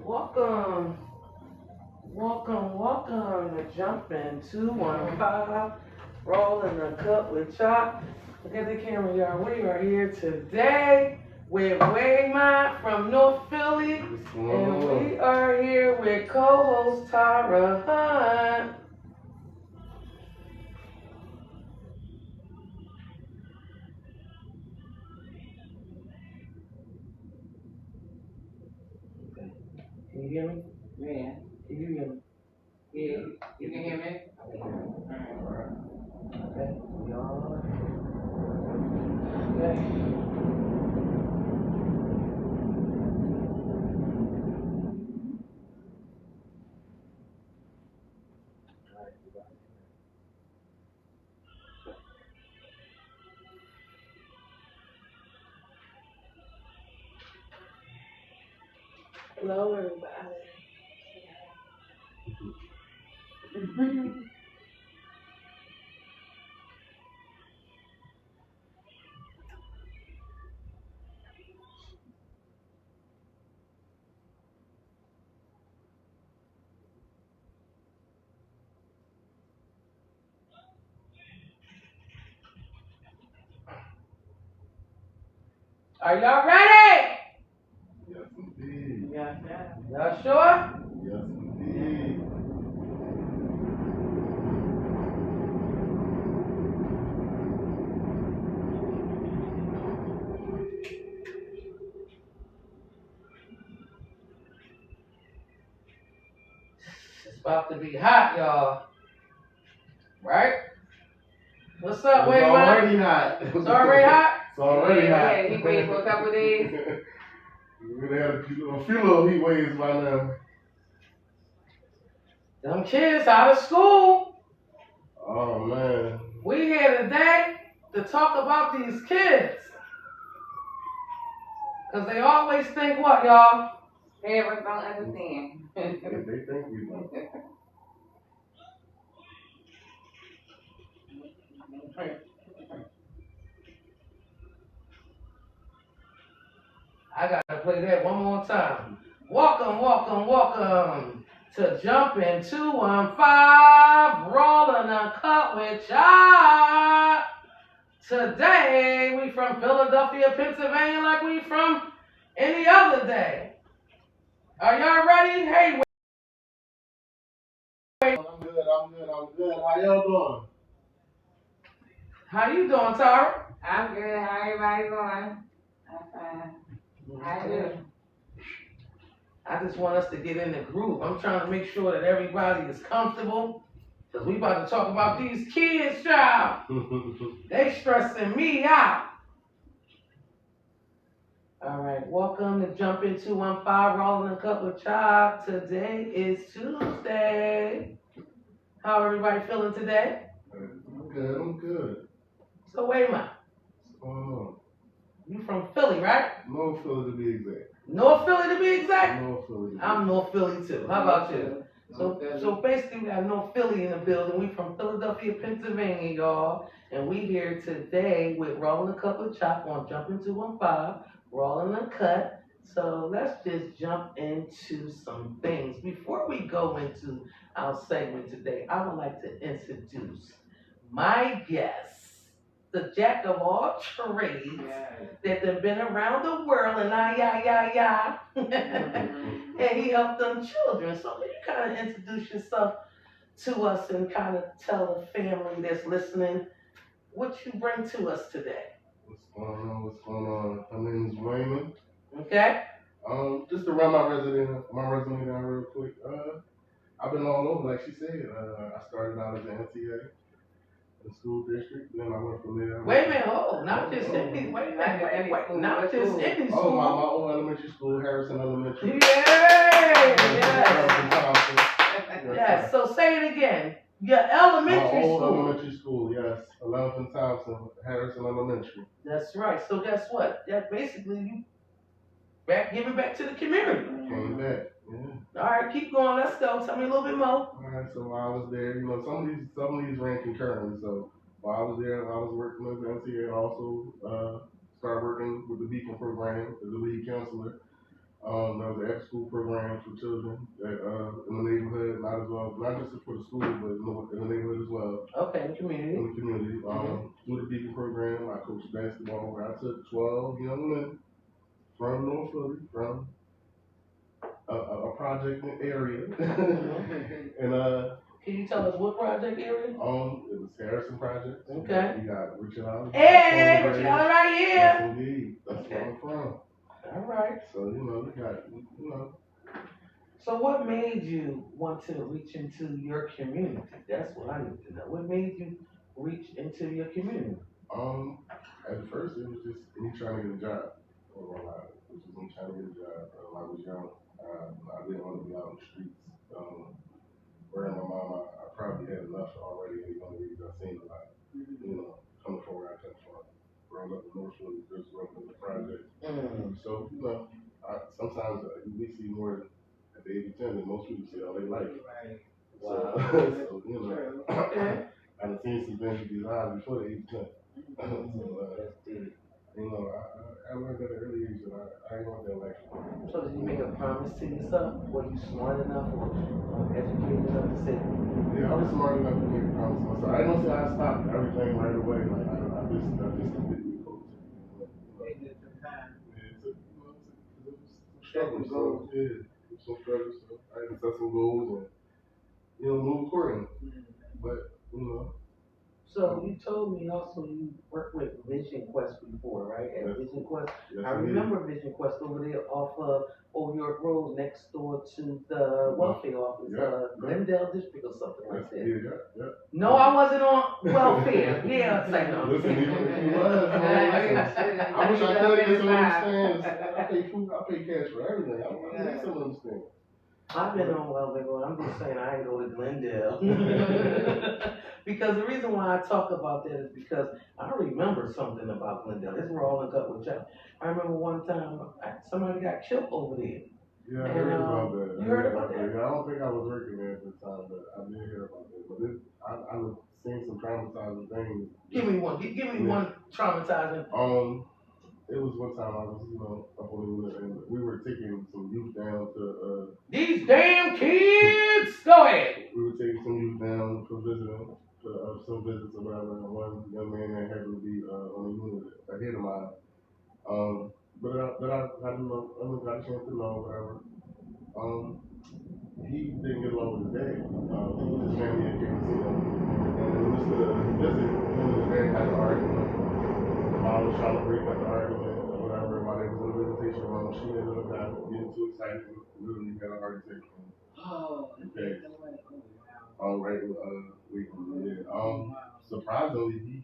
Welcome, welcome to Jumping 215, Rolling the Cup with Choc. Look at the camera, y'all. We are here today with Waymond from North Philly, and we are here with co-host Tyra. Can you hear me? Yeah. Can you hear me? Yeah. You can hear me? Alright. Okay. We all okay. Hello, everybody. Are y'all ready? Yes, indeed. Yes, y'all sure? Yes, indeed. It's about to be hot, y'all. Right? What's up, It's Waymond? already hot. It's already hot? It's already hot. Yeah, he waited for a couple of days. We really had a few little heat waves by now. Them kids out of school. Oh, man. We here today to talk about these kids. Because they always think what, y'all? Parents don't understand. They think we know. I got to play that one more time. Welcome to Jumping 215, Rolling Uncut with Choc. Today, we from Philadelphia, Pennsylvania, like we from any other day. Are y'all ready? Hey, I'm good. How y'all doing? how you doing, Tyra? I'm good. How everybody doing? I'm fine. How you doing? I just want us to get in the groove. I'm trying to make sure that everybody is comfortable. Because we about to talk about these kids, child. They stressing me out. All right, welcome to Jump Into 215, Rolling a Cup with Choc. Today is Tuesday. How everybody feeling today? I'm good. So wait a minute. What's going on? You from Philly, right? North Philly to be exact. North Philly to be exact? North Philly. I'm North Philly too. How about you? So basically we got North Philly in the building. We from Philadelphia, Pennsylvania, y'all. And we here today with Rolling a Cup with Choc on Jumping 215, Rolling a Cut. So let's just jump into some things. Before we go into our segment today, I would like to introduce my guest, the jack of all trades, that have been around the world and and he helped them children. So you kind of introduce yourself to us and kind of tell the family that's listening what you bring to us today. What's going on? My name is Waymond. Okay? Just to run my resume down real quick. I've been all over, like she said. I started out as an MTA in the school district, then I went from there. Wait a minute, not just any Oh, my school. own elementary school, Harrison Elementary. Yay! Yes. Yes. So say it again. Your elementary My old school. elementary school, yes. 11th and Thompson, Harrison Elementary. That's right. So guess what? That basically you giving back to the community. Came back. Yeah. All right, keep going. Let's go. Tell me a little bit more. All right, so while I was there, some of these ran concurrently. So while I was there, I was working as an MTA. Also started working with the Beacon program as a lead counselor. There was an after-school program for children that, in the neighborhood, not just for the school, but in the neighborhood as well. Okay, in the community. In the community. Through the Beacon program, I coached basketball where I took 12 young men from North Philly, from a project area. And can you tell us what project area? it was Harrison Project. Okay. We got Richard Allen. Hey, Richard Allen right here. Yes, indeed. That's where I'm from. All right. So, we got, So what made you want to reach into your community? That's what I need to know. What made you reach into your community? At first it was just me trying to get a job. It was just me trying to get a job. When I was young, I didn't want to be out in the streets. Where my mom, I probably had enough already in the young age. I've seen a lot. Coming from where I come from. Growing up in Northwood, just growing up in the project. So, sometimes we see more at the age of 10 than most people see all their life. Right. Wow. Okay. I've seen some things with these eyes before the age of 10. So, I learned at an early age that I ain't want that life. So did you make a promise to yourself? Were you smart enough or educated enough to say? Yeah, I was smart enough to make a promise to myself. I didn't say I stopped everything right away. Like I just did the coach. It took time. Yeah, it was some struggles. So yeah, it was some struggles. So I had to set some goals and move accordingly. But So you told me also you worked with Vision Quest before, right? At Vision Quest. Yes, I remember Vision Quest over there off of Old York Road next door to the welfare office, Glendale District or something like that. Yeah. No, I wasn't on welfare. Yeah, it's like no. Listen, even if you was, I wish I could get some understands. I pay cash for everything. I need some understanding. I've been on welfare, but I'm just saying I ain't go to Glendale. Because the reason why I talk about that is because I remember something about Glendale. It's Raw and Cut with Choc. I remember one time somebody got killed over there. Yeah, I heard about that. You heard about that? Yeah, I don't think I was working there at the time, but I did hear about that. But I was seeing some traumatizing things. Give me one. Give me one traumatizing. It was one time I was, up on the unit and we were taking some youth down to these damn kids! Go ahead! We were taking some youth down for visiting, for some visits or whatever, and one young man that happened to be on the unit ahead of mine. But I didn't know, got a chance to know whatever. He didn't get along with his dad. His family had came to see him. And in the midst of the visit, him and his dad had an argument. The mom was trying to break up the argument or whatever. While they was in the visitation room, she ended up getting too excited and literally got a heart attack. Okay. Right, surprisingly, he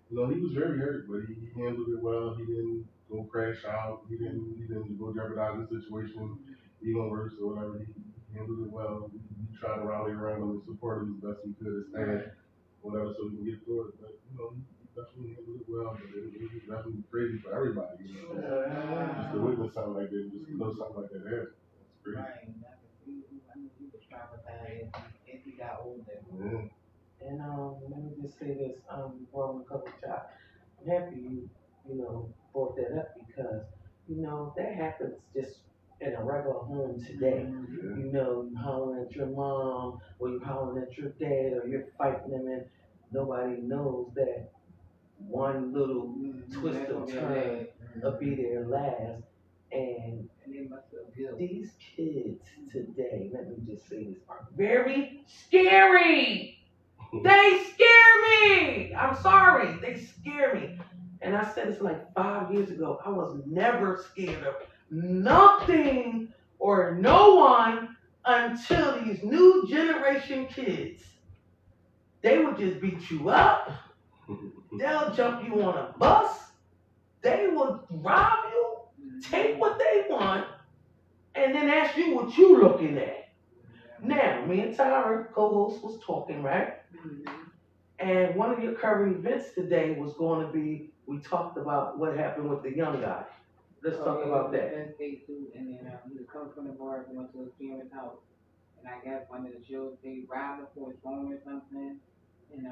was very hurt, but he handled it well. He didn't go crash out. He didn't go jeopardize the situation even worse or whatever. He handled it well. We tried to rally around him and support him as best we could as staff, whatever, so we can get through it. But he definitely handled it well. But it was definitely crazy for everybody. Just to witness something like that, just to know something like that happened. It's crazy. Right. He was traumatized as he got older. Yeah. And let me just say this, Waymond and Co. I'm happy you brought that up because that happens just in a regular home today. You hollering at your mom or you hollering at your dad or you're fighting them and nobody knows that one little twist of turn will be there last. And these kids today, let me just say this, are very scary. They scare me. I'm sorry. They scare me. And I said this like 5 years ago. I was never scared of nothing or no one until these new generation kids. They would just beat you up. They'll jump you on a bus. They will rob you, take what they want, and then ask you what you looking at. Now, me and Tyra, co-host, was talking, right? And one of your current events today was going to be, we talked about what happened with the young guy. Let's talk about that. And then he was coming from the bar and went to his parents' house. And I guess one of the children, they robbed him for his phone or something. And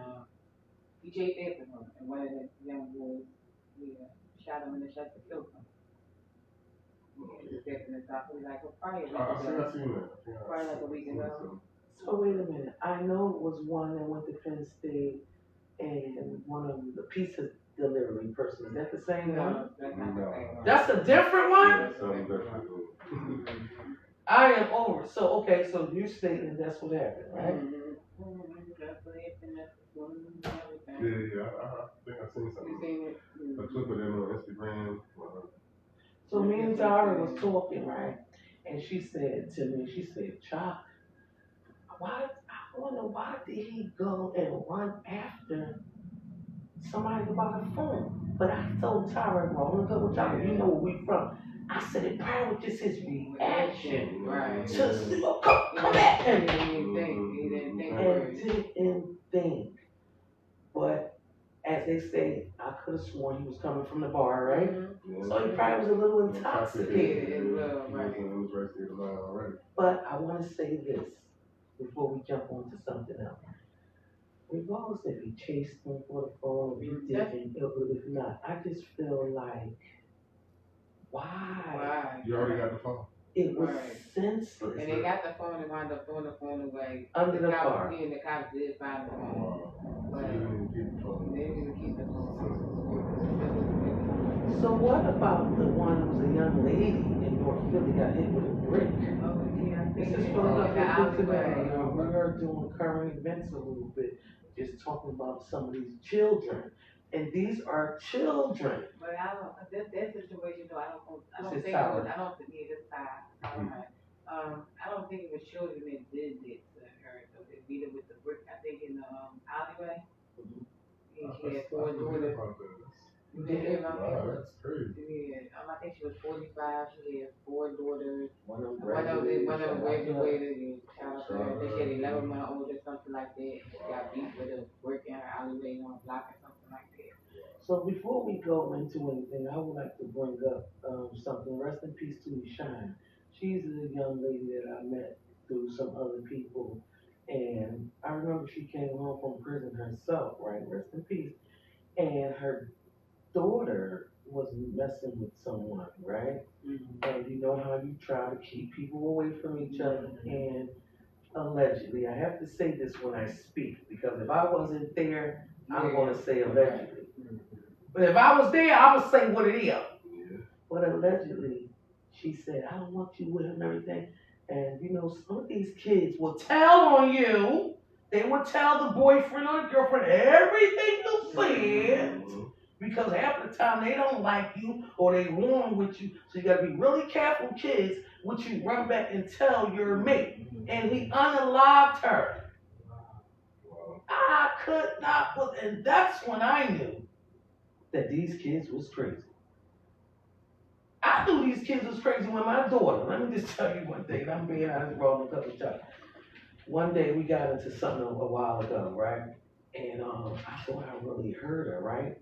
he chased after him. And one of the young boys, shot him in the chest and killed him. stepping and stuff. It was like, probably a week I seen ago. that. Probably like a week ago. So wait a minute, I know it was one that went to Penn State and one of the pizza delivery person, is that the same one? No, that's not the same one. That's a different one? Yeah, something different. I am over, so, okay, so you're stating that's what happened, right? Yeah, I think I seen something. You seen it? A clip of them on Instagram. So me and Tyra was talking, right? And she said to me, she said, Choc, I wonder why did he go and run after somebody about a phone? But I told Tyra, well, I'm gonna go with Tyra, you know where we from. I said it probably was just his reaction Right. to come back He and didn't think. But as they say, I could have sworn he was coming from the bar, right? Mm-hmm. So he probably was a little intoxicated. It was right state of mind already. But I want to say this before we jump on to something else. Regardless if he chased him for the phone, if he didn't, if not, I just feel like, why? You already got the phone. It was senseless. And they got the phone and wound up throwing the phone away. Under the car. And the cops did find the phone. But they didn't keep the phone. They didn't keep the phone. So what about the one who was a young lady in North Philly got hit with a brick? Oh, yeah. This is for today. We are doing current events a little bit, just talking about some of these children. And these are children. But I don't, that situation though, I don't think it was children that did it to her, so they beat her with the brick, I think in the alleyway. And she had 4 daughters. You didn't hear about that? Wow, that's crazy. Yeah, I think she was 45, she had 4 daughters. One of them graduated, graduated. Then she had 11-month-old or something like that. She got beat with a brick in her alleyway on a block or something like that. So before we go into anything, I would like to bring up something. Rest in peace to Shine. She's a young lady that I met through some other people. And I remember she came home from prison herself, right? Rest in peace. And her daughter was messing with someone, right? Mm-hmm. And you know how you try to keep people away from each other. And allegedly, I have to say this when I speak, because if I wasn't there, I'm going to say allegedly. But if I was there, I would say what it is. Yeah. But allegedly, she said, I don't want you with him and everything. And you know, some of these kids will tell on you. They will tell the boyfriend or the girlfriend everything you said. Because half the time they don't like you or they warn with you. So you gotta be really careful, kids, what you run back and tell your mate. And he unalived her. I could not, and that's when I knew that these kids was crazy. I knew these kids was crazy when my daughter, let me just tell you one thing, I'm being honest, rolling a couple of times. One day we got into something a while ago, right? And I thought I really heard her, right?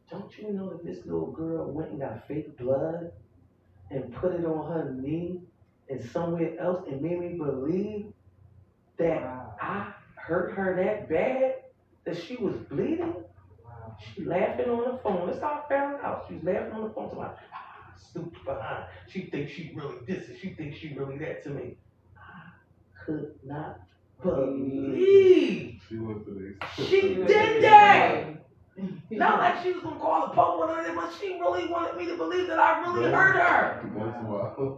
Don't you know that this little girl went and got fake blood and put it on her knee and somewhere else and made me believe that I hurt her that bad that she was bleeding? She laughing on the phone. That's how I found out. She's laughing on the phone. Like, stupid behind. She thinks she really this and she thinks she really that to me. I could not believe she did that. Not like she was gonna call the Pope or anything, but she really wanted me to believe that I really hurt her. And let me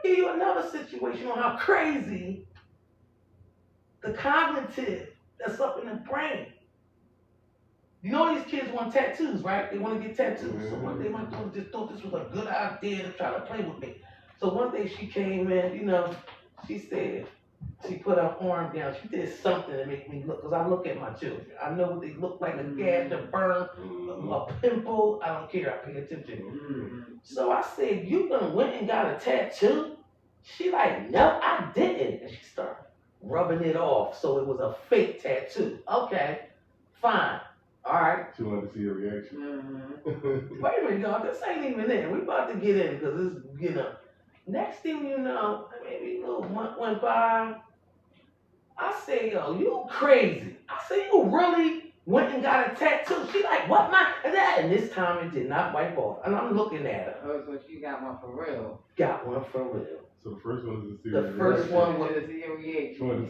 give you another situation on how crazy the cognitive that's up in the brain. You know these kids want tattoos, right? They want to get tattoos. So one day my daughter just thought this was a good idea to try to play with me. So one day she came in, you know, she said, she put her arm down. She did something to make me look, because I look at my children. I know what they look like, a gash, a burn, a pimple. I don't care, I pay attention. So I said, you done went and got a tattoo? She like, no, I didn't. And she started rubbing it off, so it was a fake tattoo. Okay, fine. All right. She wanted to see your reaction. Wait a minute, y'all. This ain't even in. We about to get in because it's, you know. Next thing you know, maybe a little month went by. I say, yo, you crazy. I say, you really Went and got a tattoo. She like, what my, and that, and this time it did not wipe off. And I'm looking at her. Oh, so she got one for real. Got one for real. So the first one was a The serious first one was a serious reaction.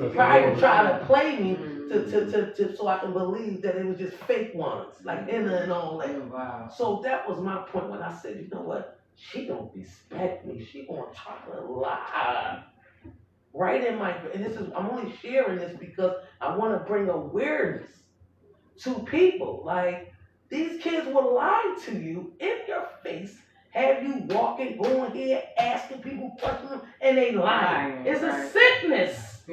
trying to play me to so I can believe that it was just fake ones, like Inna and all that. Oh, wow. So that was my point when I said, you know what? She don't respect me. She gonna try to lie. Right in my, and this is, I'm only sharing this because I want to bring awareness to people. Like, these kids will lie to you in your face, have you walking, going here, asking people questions, and they lying. It's a sickness.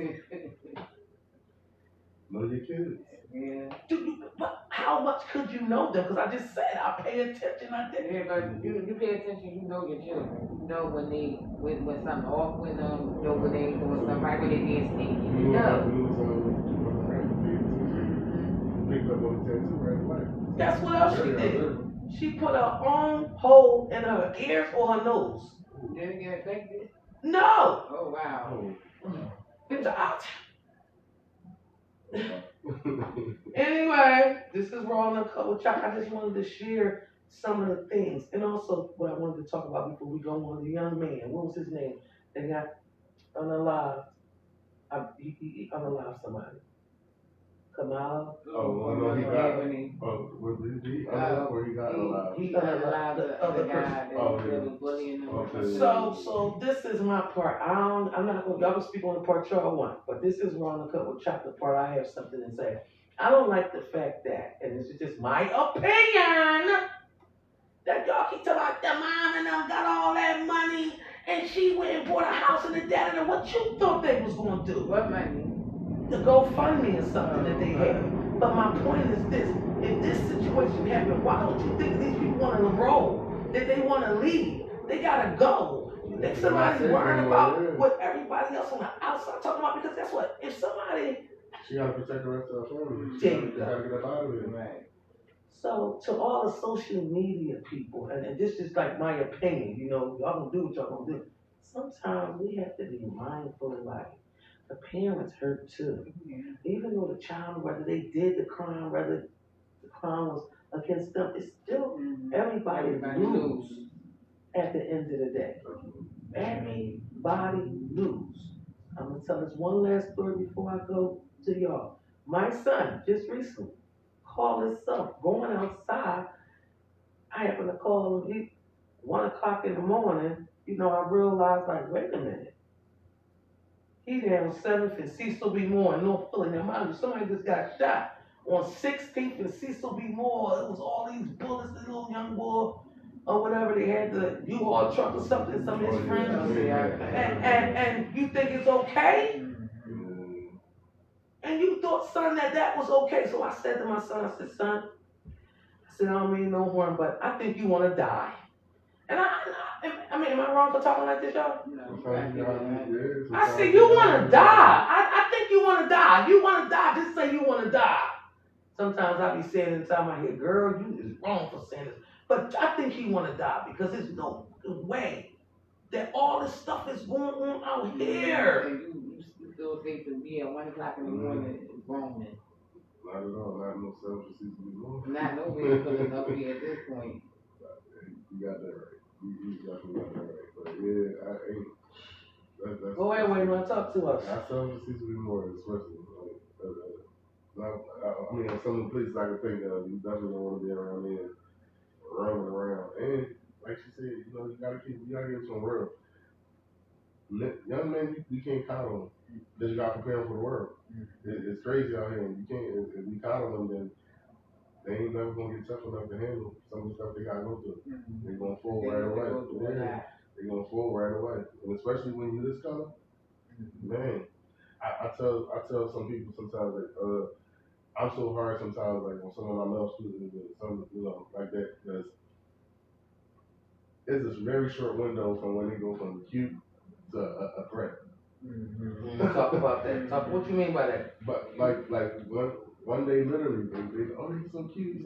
Know your kids. Yeah. But how much could you know them? Because I just said I pay attention. I did. Yeah, but you pay attention. You know your children. You know when something off with them. You know when they doing something right, when they being sneaky. You know. Picked up on the tattoo right away. That's what else she did. She put her own hole in her ears or her nose. Did it get infected? No. Oh wow. It's out. Anyway, this is Raw and Co with Choc. I just wanted to share some of the things, and also what I wanted to talk about before we go on. The young man, what was his name? They got unalive. He unalive somebody. Kamal. Oh, no, he got. Was he or he got alive? He unalive the other guy that was bullying him. So this is my part. I'm not gonna. Y'all can speak on the part y'all want, but this is Raw and Co with Choc. The part I have something to say. I don't like the fact that, and this is just my opinion, that y'all keep talking about the mom and them got all that money, and she went and bought a house and the dad, and what you thought they was gonna do? What money? The GoFundMe is something that they have. But my point is this: if this situation happened, why don't you think these people want to roll? That they want to leave? They gotta go. You think somebody's worrying about what everybody else on the outside talking about? Because guess what? If somebody, she gotta protect the rest of her family. There you go. Gotta get up out of it. Right. So to all the social media people, and this is like my opinion, you know, y'all gonna do what y'all gonna do. Sometimes we have to be mindful of life. The parents hurt too. Yeah. Even though the child, whether they did the crime, whether the crime was against them, it's still everybody lose at the end of the day. Everybody lose. I'm gonna tell this one last story before I go to y'all. My son just recently called himself going outside. I happened to call him 1 o'clock in the morning. You know, I realized like, wait a minute. He down 7th and Cecil B. Moore in North Philly. Now, mind you, somebody just got shot on 16th and Cecil B. Moore. It was all these bullets, this little young boy or whatever. They had the U-Haul truck or something, some of his friends. And you think it's okay? And you thought, son, that was okay. So I said to my son, I said, son, I don't mean no harm, but I think you want to die. And I mean, am I wrong for talking like this, y'all? No. I said, you want to die. I think you want to die. You want to die, just say you want to die. Sometimes I be saying inside my head, girl, you is wrong for saying this. But I think he want to die because there's no way that all this stuff is going on out here. And you still think to be at 1 o'clock in the morning is wrong. Not at all. Not no self-esteem anymore. Not no way pulling up here at this point. You got that right. You definitely got that right. But yeah, I ain't. That's Go ahead, Waymond, talk to us. I self-esteem anymore, especially. I mean, some of the places I can think of, you definitely don't want to be around there, running around. And like she said, you know, you gotta get some real. Young men, you can't count on them. Because you gotta prepare them for the world. It's crazy out here. You can't. If you count on them, then they ain't never gonna get tough enough to handle some of the stuff they gotta go through. They're gonna fall right away. They're gonna fall right away. And especially when you this color, man. I tell some people sometimes that I'm so hard sometimes, like when some of my male students and some, you know, like that, because it's this very short window from when they go from cute to a threat. Talk about that. What you mean by that? But like one day literally they oh, he's so cute,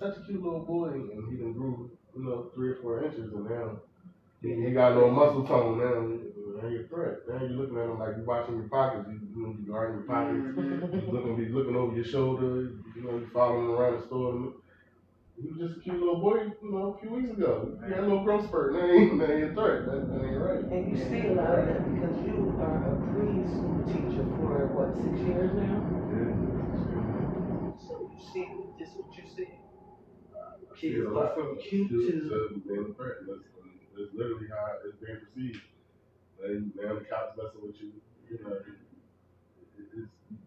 such a cute little boy, and he done grew, you know, 3 or 4 inches, and now he got a little muscle tone now. Now you're a threat. Now you're looking at them like you're watching your pockets. You guarding your pockets. You looking over your shoulder. You following them around the store. You was just a cute little boy, a few weeks ago. You had a little growth spurt. Now you're a threat. That ain't right. And you see a lot of that because you are a preschool teacher for what, 6 years now? Yeah. So you see just what you see. Kids go from cute to being a threat. That's literally how it's being perceived. And now the cops messing with you.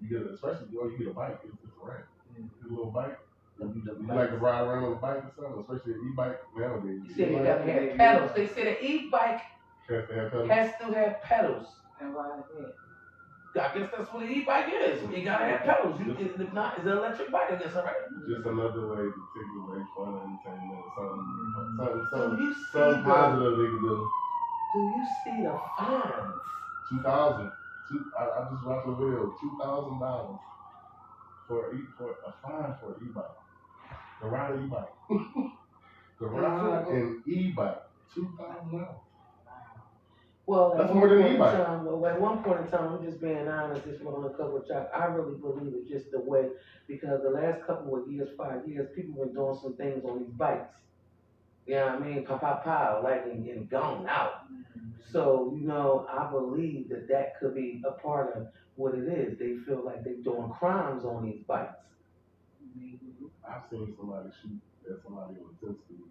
You get especially you get a bike. It's a rent. You get a little bike. You like to ride around on a bike or something, especially an e-bike nowadays. You said you gotta have pedals. They said an e-bike has to have pedals. And why is that? I guess that's what an e-bike is. You gotta have pedals. If not, it's an electric bike, I guess, all right? Just another way to take away fun entertainment, something positive they can do. Do you see the fines? 2,000. I just watched a video. $2,000 for a fine for an e-bike. To ride an e-bike. To ride an e-bike. $2,000. Well, that's more than an e-bike. At one point in time, I'm just being honest, just rolling a couple of chops. I really believe it's just the way, because the last couple of years, 5 years, people were doing some things on these bikes. You know what I mean? Pow, like and gone out. So, I believe that could be a part of what it is. They feel like they're doing crimes on these bikes. I've seen somebody shoot at somebody on the 10th Street.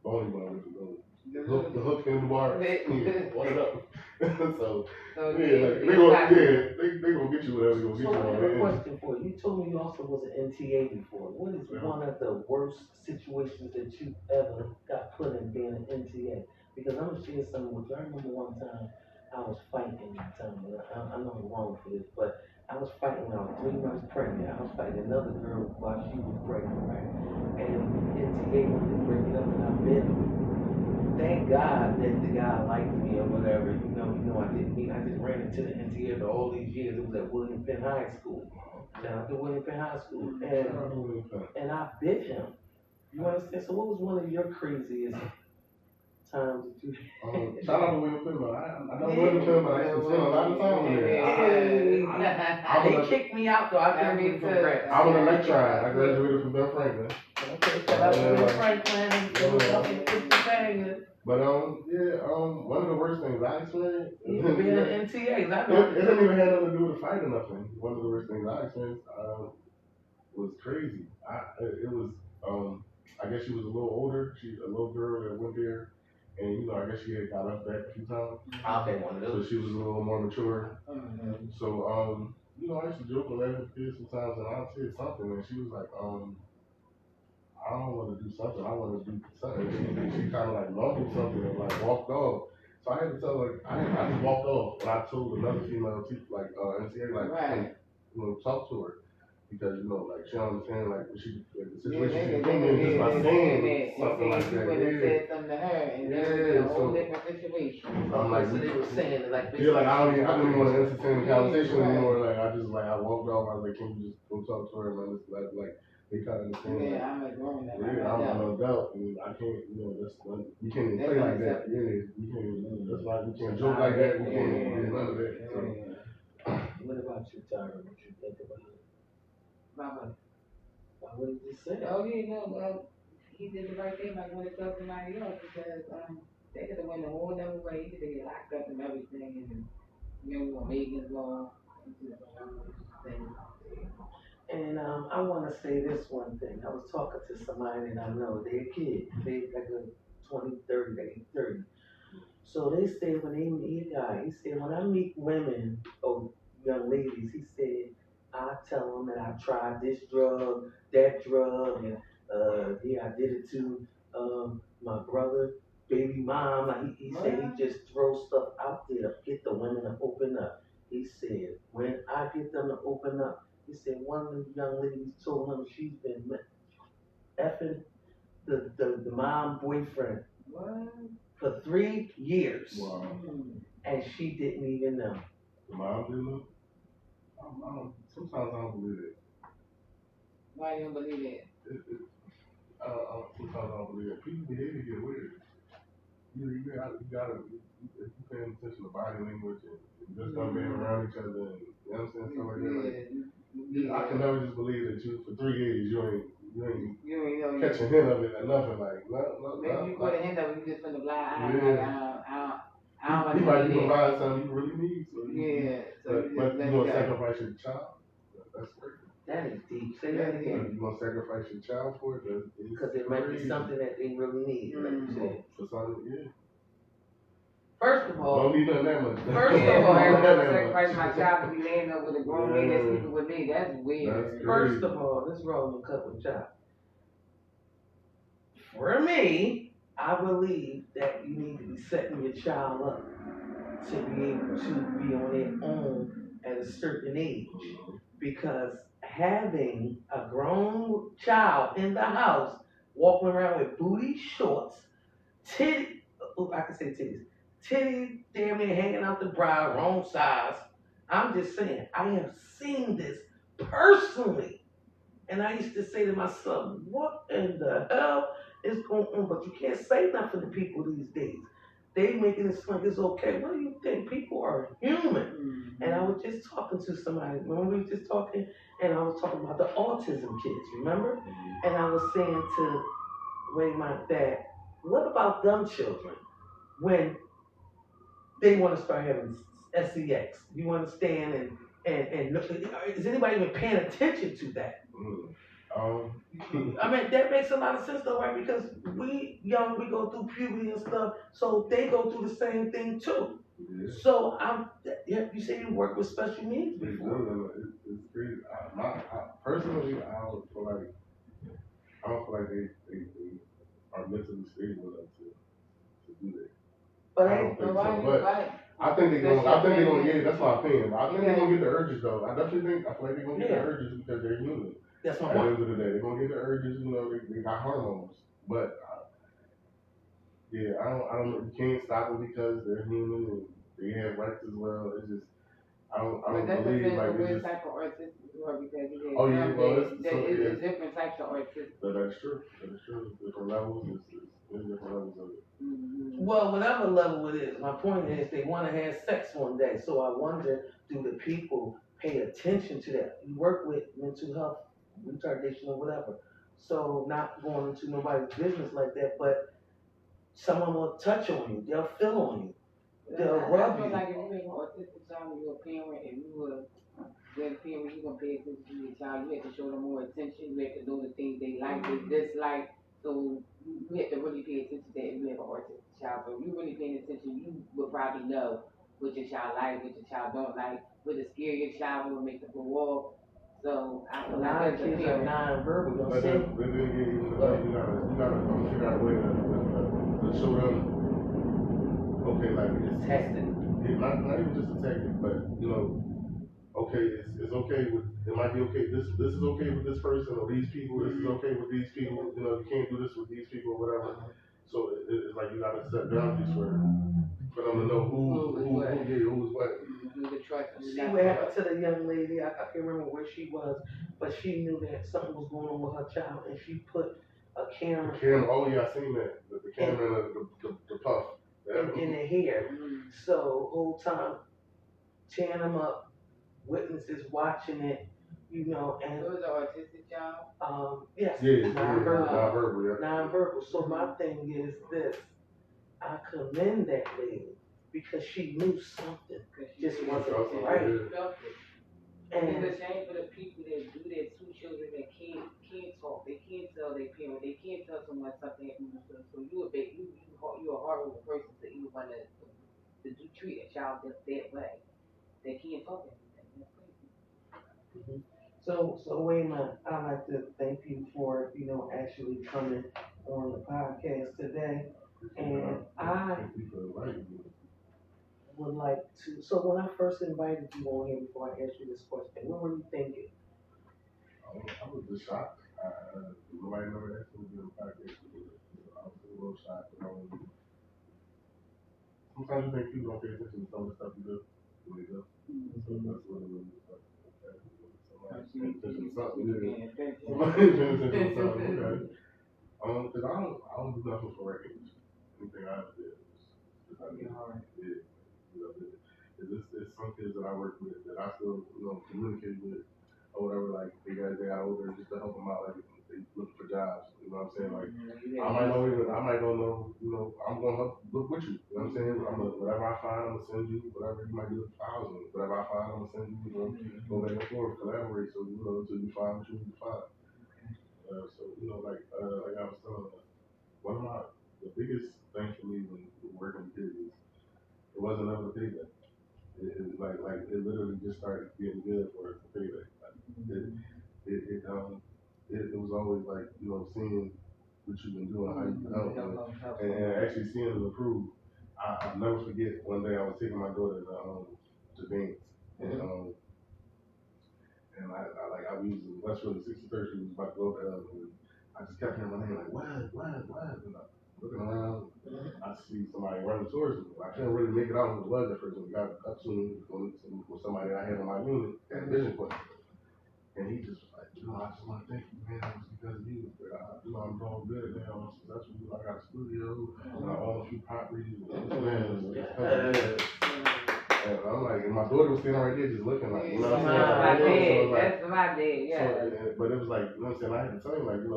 Only one with the road. The hook in the bar. One it up. so yeah, like, they gonna get you whatever they gonna get you. So I have a question for you. You told me you also was an NTA before. What is one of the worst situations that you ever got put in being an NTA? Because I'm gonna share something with you. I remember one time I was fighting that time. I know I'm wrong for this, but I was fighting when I was 3 months pregnant. I was fighting another girl while she was pregnant, right? And NTA wanted to break it up, and I bit him. Thank God that the guy liked me or whatever. I didn't mean I just ran into the NTA for all these years. It was at William Penn High School. Shout out to William Penn High School. And I bit him. You understand? So what was one of your craziest times that you shout out to William Penn, I know William Penn, but I used to spend a lot of time there. They kicked me out though. I graduated from Grant. I was an electron. I graduated from Ben Franklin. Okay, shout out to Ben Franklin. But one of the worst things I experienced. Even being an NTA, I know. It didn't even have nothing to do with a fight or nothing. One of the worst things I experienced was crazy. It was I guess she was a little older. She's a little girl that went there, and I guess she had got up back a few times. Okay, one of those. So she was a little more mature. So I used to joke with her kids sometimes, and I'd say something, and she was like, I don't want to do something. I want to do something. She kind of like mumbled something and like walked off. So I had to tell her, I just walked off, and I told another female teacher, like NCA, talk to her. Because, she don't understand, the situation she's in just by saying something like that. You would have said something to her, and then it was a whole different situation. I'm like, so they were saying, I didn't even want to entertain the conversation anymore. I walked off. I was like, can you just go talk to her and they kind of understand. Yeah, I'm a grown up. I'm an adult. I can't, you can't even play like that. You can't, that's why we can't joke like that. We can't do none of that. So. What about you, Tyra? What you think about it? What did you say? Oh, well, he did the right thing by going to tell somebody else because they could have went a whole other way. He could have get locked up and everything, and Megan's law into the whole thing. And I want to say this one thing. I was talking to somebody and I know they're a kid. They're like a 20, 30, they 30. So they say when they meet a guy, he said, when I meet women or young ladies, he said, I tell them that I tried this drug, that drug, and I did it to my brother, baby mom. Like he said he just throws stuff out there to get the women to open up. He said, when I get them to open up, he said one of the young ladies told him she's been effing the mom boyfriend for 3 years. Wow. And she didn't even know. The mom didn't know? Sometimes I don't believe it. Why you don't believe it? Sometimes I don't believe it. People's behavior get weird. You gotta, if you paying attention to body language and just not being around each other and, you know what I'm saying, stuff like that. Like, I can never just believe that you, for 3 years, you ain't catch a hint of it or nothing. Like, no. Maybe you put a hint of it, you just from the blind eye. Yeah. I don't he might be that. providing something you really need. So So but you want to sacrifice your child? That's crazy. That is deep. Say that again. You want to sacrifice your child for it? Because it might be something that they really need. Like you said. For something, yeah. First of all, don't need nothing that much. First of all, I sacrifice my child to be laying up with a grown man that's sleeping with me. That's weird. First of all, let's roll and cut with child. For me, I believe that you need to be setting your child up to be able to be on their own at a certain age. Because having a grown child in the house walking around with booty shorts, titties, damn near hanging out the bra, wrong size. I'm just saying, I have seen this personally. And I used to say to myself, what in the hell is going on? But you can't say nothing to people these days. They making it sound like it's okay. What do you think? People are human. And I was just talking to somebody. Remember we were just talking? And I was talking about the autism kids, remember? And I was saying to Waymond that, what about dumb children? When they want to start having sex, you understand? And look, is anybody even paying attention to that? I mean, that makes a lot of sense though, right? Because we go through puberty and stuff, so they go through the same thing too. Yeah. So you say you work with special needs before. It's crazy. Personally, I don't feel like they are mentally stable enough to do that. But I don't think so. But I think they're gonna get it. That's my opinion. I think they're gonna get the urges though. I feel like they're gonna get the urges because they're human. That's my point. At the end of the day, they're gonna get the urges. They got hormones. But I don't know. You can't stop them because they're human and they have rights as well. It's just I don't believe like it's just. Type of autism because it's different types of autism. But that's true. Different levels. There's different levels of it. Well, whatever level it is, my point is they want to have sex one day. So I wonder, do the people pay attention to that? You work with mental health, retardation or whatever. So not going into nobody's business like that, but someone will touch on you. They'll feel on you. They'll rub you. I feel like if you have an autistic child and you're a parent and you were a parent, you're going to pay attention to your child. You have to show them more attention. You have to know the things they like, they dislike. So you have to really pay attention to that if you have an autistic child. So if you're really paying attention, you will probably know what your child likes, what your child don't like, what to scare your child, what will make them go off. So I feel like kids are non-verbal. But then you gotta figure out a way to show them. Okay, like it's tested. Not even just a technique, but okay, it's okay with it might be okay. This is okay with this person or these people. This is okay with these people. You can't do this with these people or whatever. So it's like you gotta set boundaries for them to know who's what. See what happened to the young lady. I can't remember where she was, but she knew that something was going on with her child, and she put a camera. Oh yeah, I seen that. The camera and the puff. In the hair. So whole time tearing them up, witnesses watching it, and it was an autistic child? Yes. Yeah, non-verbal. Non-verbal. So my thing is this. I commend that lady because she knew something just wasn't right. And it's a shame for the people that do that to children that can't talk. They can't tell their parents. They can't tell someone something happened to them. So you're a horrible person to even want to treat a child that way. They can't talk anything. That's crazy. So Waymond, I'd like to thank you for actually coming on the podcast today, and I would like to. So when I first invited you on here, before I asked you this question, what were you thinking? I was just shocked. Nobody never asked me to do a podcast. I was a little shocked. Sometimes you think people don't pay attention to some of the stuff you do. So that's what it was. Somebody's paying attention to something. Somebody's paying attention to something. Okay. Because I don't do nothing for recognition. Anything I ever did was just I did. Yeah. You know, it's some kids that I work with that I still, communicate with or whatever. Like they got older just to help them out. Like they look for jobs. You know what I'm saying? Like I might not know. I'm gonna help look with you. You know what I'm saying? Whatever I find, I'm gonna send you. Whatever you might do, whatever I find, I'm gonna send you. Go back and forth, collaborate. So until you find what you need to find. So like I was telling you, one of the biggest things for me when working with kids is it wasn't ever the payday. It literally just started getting good for the payday. It was always like seeing what you've been doing, how you can help, and actually seeing it improve. I'll never forget one day I was taking my daughter to dance, and I was using Westfield 63rd Street, was about to go up there, and I just kept hearing my name like what, and I'm looking around, I see somebody running towards me. I couldn't really make it out who it was at first. When we got up to me with somebody I had on my unit at Vision Point. And he just was like, I just want to thank you, man. It was because of you. I'm doing good now. I'm successful. I got a studio, and I own a few properties. And I'm like, and my daughter was standing right there just looking like, you know what I'm saying? That's my dad, yeah. But it was like, you know what I'm saying? I had to tell him, like, it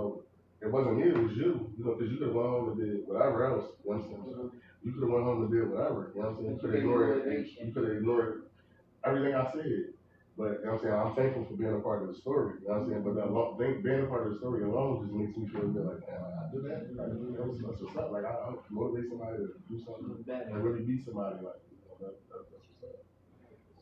wasn't me, it was you. Because you could have went home and did whatever else. You could have went home and did whatever. You know what I'm saying? You could have ignored everything I said. But, you know what I'm saying, I'm thankful for being a part of the story, you know what I'm saying? But being a part of the story alone just makes me feel good, like, man, I did that. That's what's up. Like, I motivate somebody to do something and really be somebody, like, that's what's up.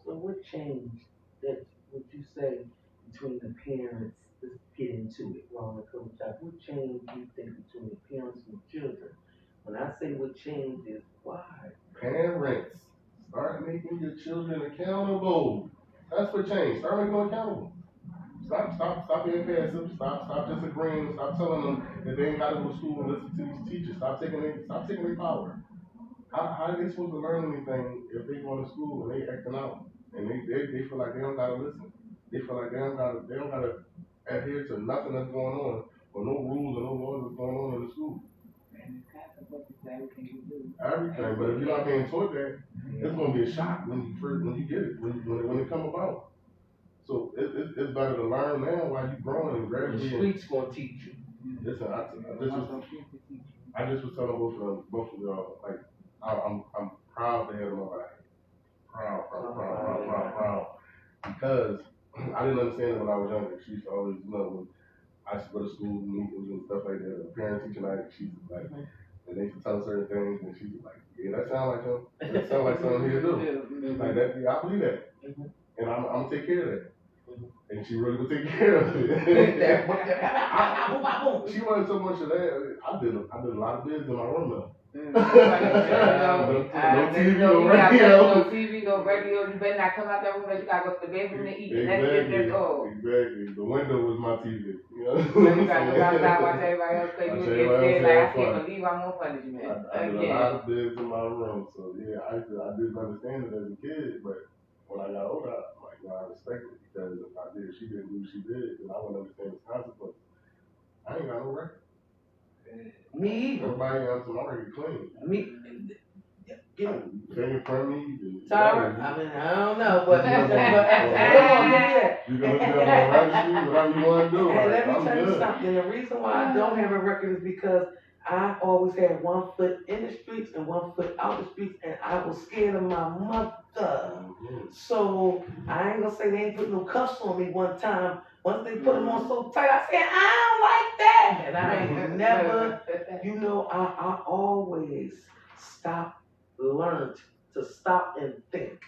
So what changed that, would you say, between the parents, let's get into it, Ron, Coach, what changed you think between the parents and the children? When I say what changed is why? Parents, start making your children accountable. That's what changed. Start making them accountable. Stop being passive. Stop disagreeing. Stop telling them that they ain't got to go to school and listen to these teachers. Stop taking their power. How are they supposed to learn anything if they going to school and they acting out and they feel like they don't gotta listen? They feel like they don't gotta adhere to nothing that's going on or no rules or no laws that's going on in the school. Everything, but if you're not being taught that, it's gonna be a shock when you get it, when it come about. So it's better to learn now while you growing and graduating. The streets gonna teach you. Listen, I just was telling both of y'all, like I'm proud to have them on my head. Proud. Because I didn't understand it when I was younger. She used to always, when I used to go to school meetings and stuff like that, parent teacher night, she was like, and they used to tell certain things, and she was like, yeah, that sound like him. That sound like something he'll do. Like that, yeah, I believe that. And I'm gonna take care of that. And she really would take care of it. She wasn't so much of that. I did a lot of bids in my room though. No TV, no radio. No TV, no radio. You better not come out that room. You gotta go to the bedroom and eat. Exactly. That's all. Exactly. The window was my TV. You gotta go outside, watch everybody else play. You get scared like I can't believe I'm on punishment. I did a lot of bids in my room, so yeah, I didn't understand it as a kid, but when I got older, I respect it because if she didn't do what she did, then I wouldn't understand the consequences. I ain't got no record. Me either. Everybody else in my record clean. Me. Fingerprint me. Tyra, I mean, I don't know, but come on, give me that. You can look it up on the registry, whatever you want to do. Hey, let me tell you something. The reason why I don't have a record is because I always had 1 foot in the streets and 1 foot out the streets, and I was scared of my mother. So I ain't gonna say they ain't put no cuffs on me one time. Once they put them on so tight, I said, I don't like that. And I ain't never, I always learned to stop and think.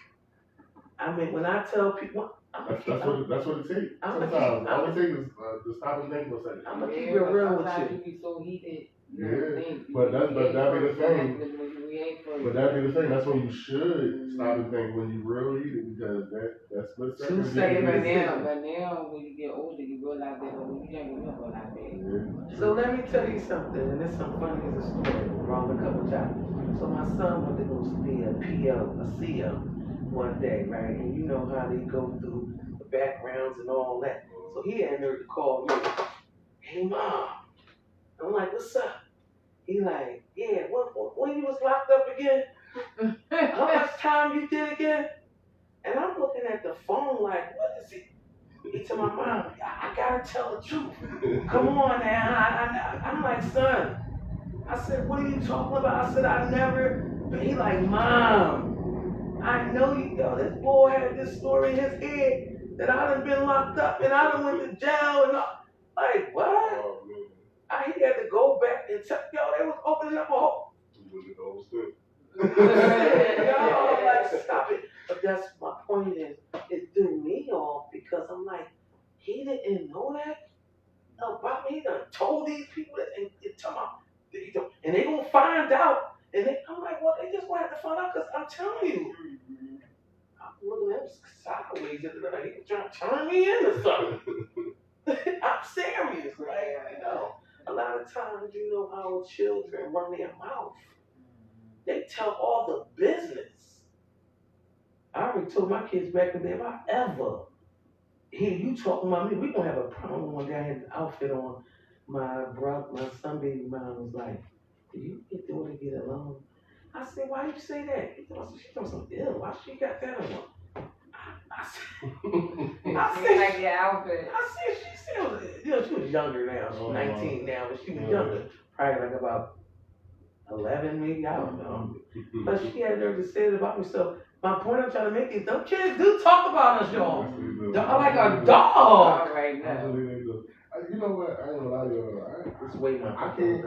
I mean, when I tell people, that's what it takes. Sometimes all it takes is to stop and think for a second. I'm gonna keep it real with you. You be so heated. Yeah, but that be the thing. But that be the thing. That's when you should stop and think when you real heated because that's split second. But now when you get older, you realize that when you younger, you don't realize that. Yeah. So let me tell you something, and this some funny as a story. Wrong a couple times. So my son went to go be a CO one day, right? And you know how they go through the backgrounds and all that. So he had nerve to call me. Hey, Mom. I'm like, what's up? He like, yeah, when you was locked up again? How much time you did again? And I'm looking at the phone like, what is he? He told my mom, I gotta tell the truth. Come on now. I'm like, son. I said, what are you talking about? I said, I never. But he like, Mom, I know you know this boy had this story in his head that I done been locked up and I done went to jail and all. Like, what? Oh, man. He had to go back and tell, they was opening up a whole. Y'all, like, stop it. But that's my point is, it threw me off because I'm like, he didn't know that about me. He done told these people that and they gonna find out. And I'm like, well, they just gonna have to find out because I'm telling you. I'm looking at him sideways. He was trying to turn me into something. I'm serious. Like, a lot of times, our children run their mouth. They tell all the business. I already told my kids back in the day, if I ever hear you talking about me, we gonna have a problem. One day I had an outfit on. My son baby mom was like, "Do you get the way to get along?" I said, "Why you say that?" She told some ill. Why she got that on? I said, like your outfit. I said, she still, she was younger now. She's 19 now, but she was younger. Probably like about 11 maybe, I don't know. But she had nerve to say it about me. So my point I'm trying to make is, them kids do talk about us, y'all. I'm like a dog. All right now. You know what? I ain't gonna lie to you. It's Waymond. I can't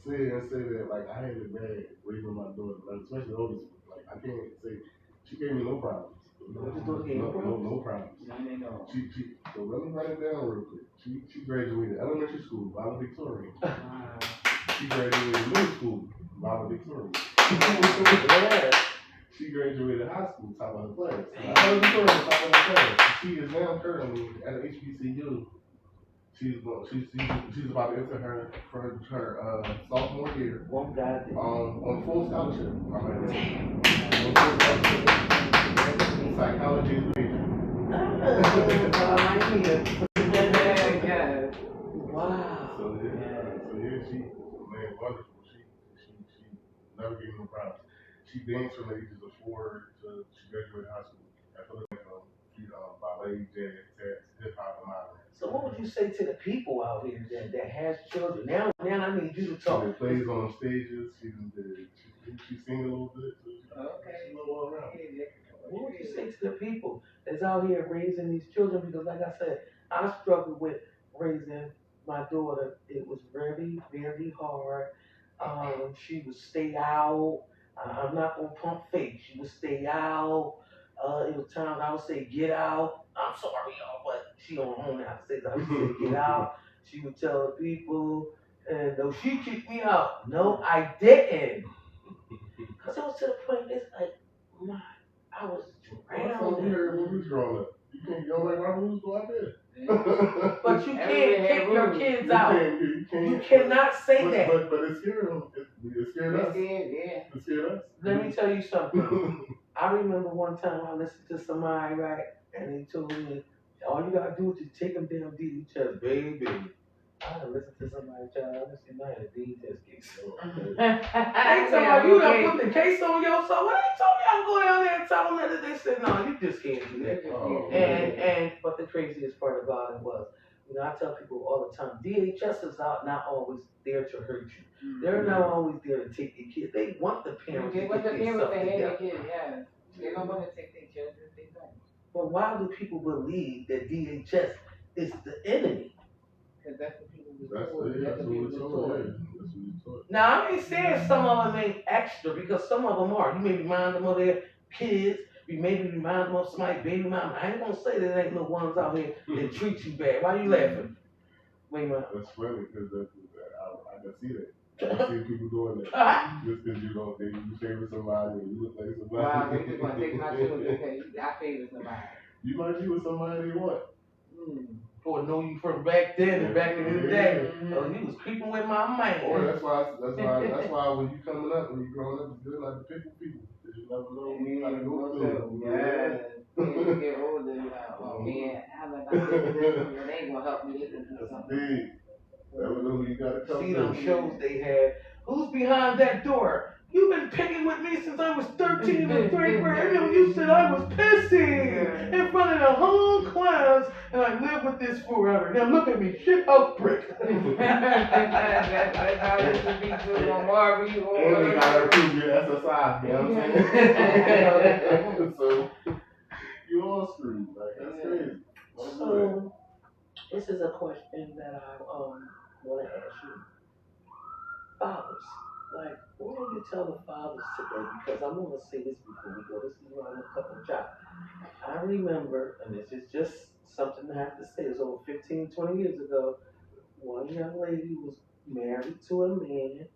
say that like I had it bad raising my daughter, like, especially the oldest one. Like I can't say she gave me no problems. No problems. No. She so let me write it down real quick. She graduated elementary school, Viola Victoria. She graduated middle school, Viola Victoria. Yeah. She graduated high school, top of her class. Viola Victoria, top of her class. She is now currently at HBCU. She's about to enter her sophomore year. On full scholarship. Psychology major. Wow. So yeah, she wonderful. She never gave me no problems. She danced from the ages of 4 to she graduated high school. At she ballet, jazz, hip hop, and modern. So what would you say to the people out here that has children? Now I need you to talk. She plays on stages. She sings a little bit. So she's a little all around. What would you say to the people that's out here raising these children? Because like I said, I struggled with raising my daughter. It was very, very hard. She would stay out. I'm not gonna pump fake. She would stay out. It was times I would say get out. I'm sorry, y'all, but she don't own that. I would say get out. She would tell the people, and though she kicked me out, no, I didn't. Cause it was to the point. It's like, I was drowned. We heard when we was growing up. You don't like our rules, go out there. But you can't kick your kids out. You cannot say that. But it scared them. It scared us. It scared us. Let me tell you something. I remember one time I listened to somebody, right, and they told me, all you gotta do is just take them down DHS, baby. I done listened to somebody, child. I listened to a DHS case. They told me, you done put the case on your soul. When they told me I can go down there and tell them that, they said, no, you just can't do that. But the craziest part about it was, I tell people all the time, DHS is not always there to hurt you. They're not always there to take your kids. They want the parents to get their stuff together. They don't want to take their children. They don't. But why do people believe that DHS is the enemy? Because that's what people do. That's what we taught. Now, I ain't saying some of them ain't extra, because some of them are. You may remind them of their kids. You maybe remind them of somebody's baby mama. I ain't gonna say there ain't no ones out here that treat you bad. Why you laughing? Waymond. That's funny, because I can see that. I can see people doing that. Just because you favor somebody and you look like somebody. Wow, they just want to take my children because I favor somebody. You might be with somebody they want. Or know you from back then and back in the day. Oh, you was creeping with my man. Or that's why when you coming up, when you growing up, it's good not to pick with people. Because you never know when you gotta go through. When you get older, you're like, oh man, how about this? They ain't gonna help me. That's big. Never know who you gotta come to. See them shows they had. Who's behind that door? You've been picking with me since I was 13 13 and 3rd grade. And you said I was pissing in front of the whole class, and I live with this forever. Now look at me, shit up brick. That's how it should be good on Marvin. And we gotta prove your SSI, you know what I'm saying? So, you all screwed, like, that's crazy. So, this is a question that I want to ask you. Fathers, like, what do you tell the fathers today? Because I'm going to say this before we go. This is around a couple of jobs. I remember, and this is just something I have to say, it's over 15, 20 years ago, one young lady was married to a man.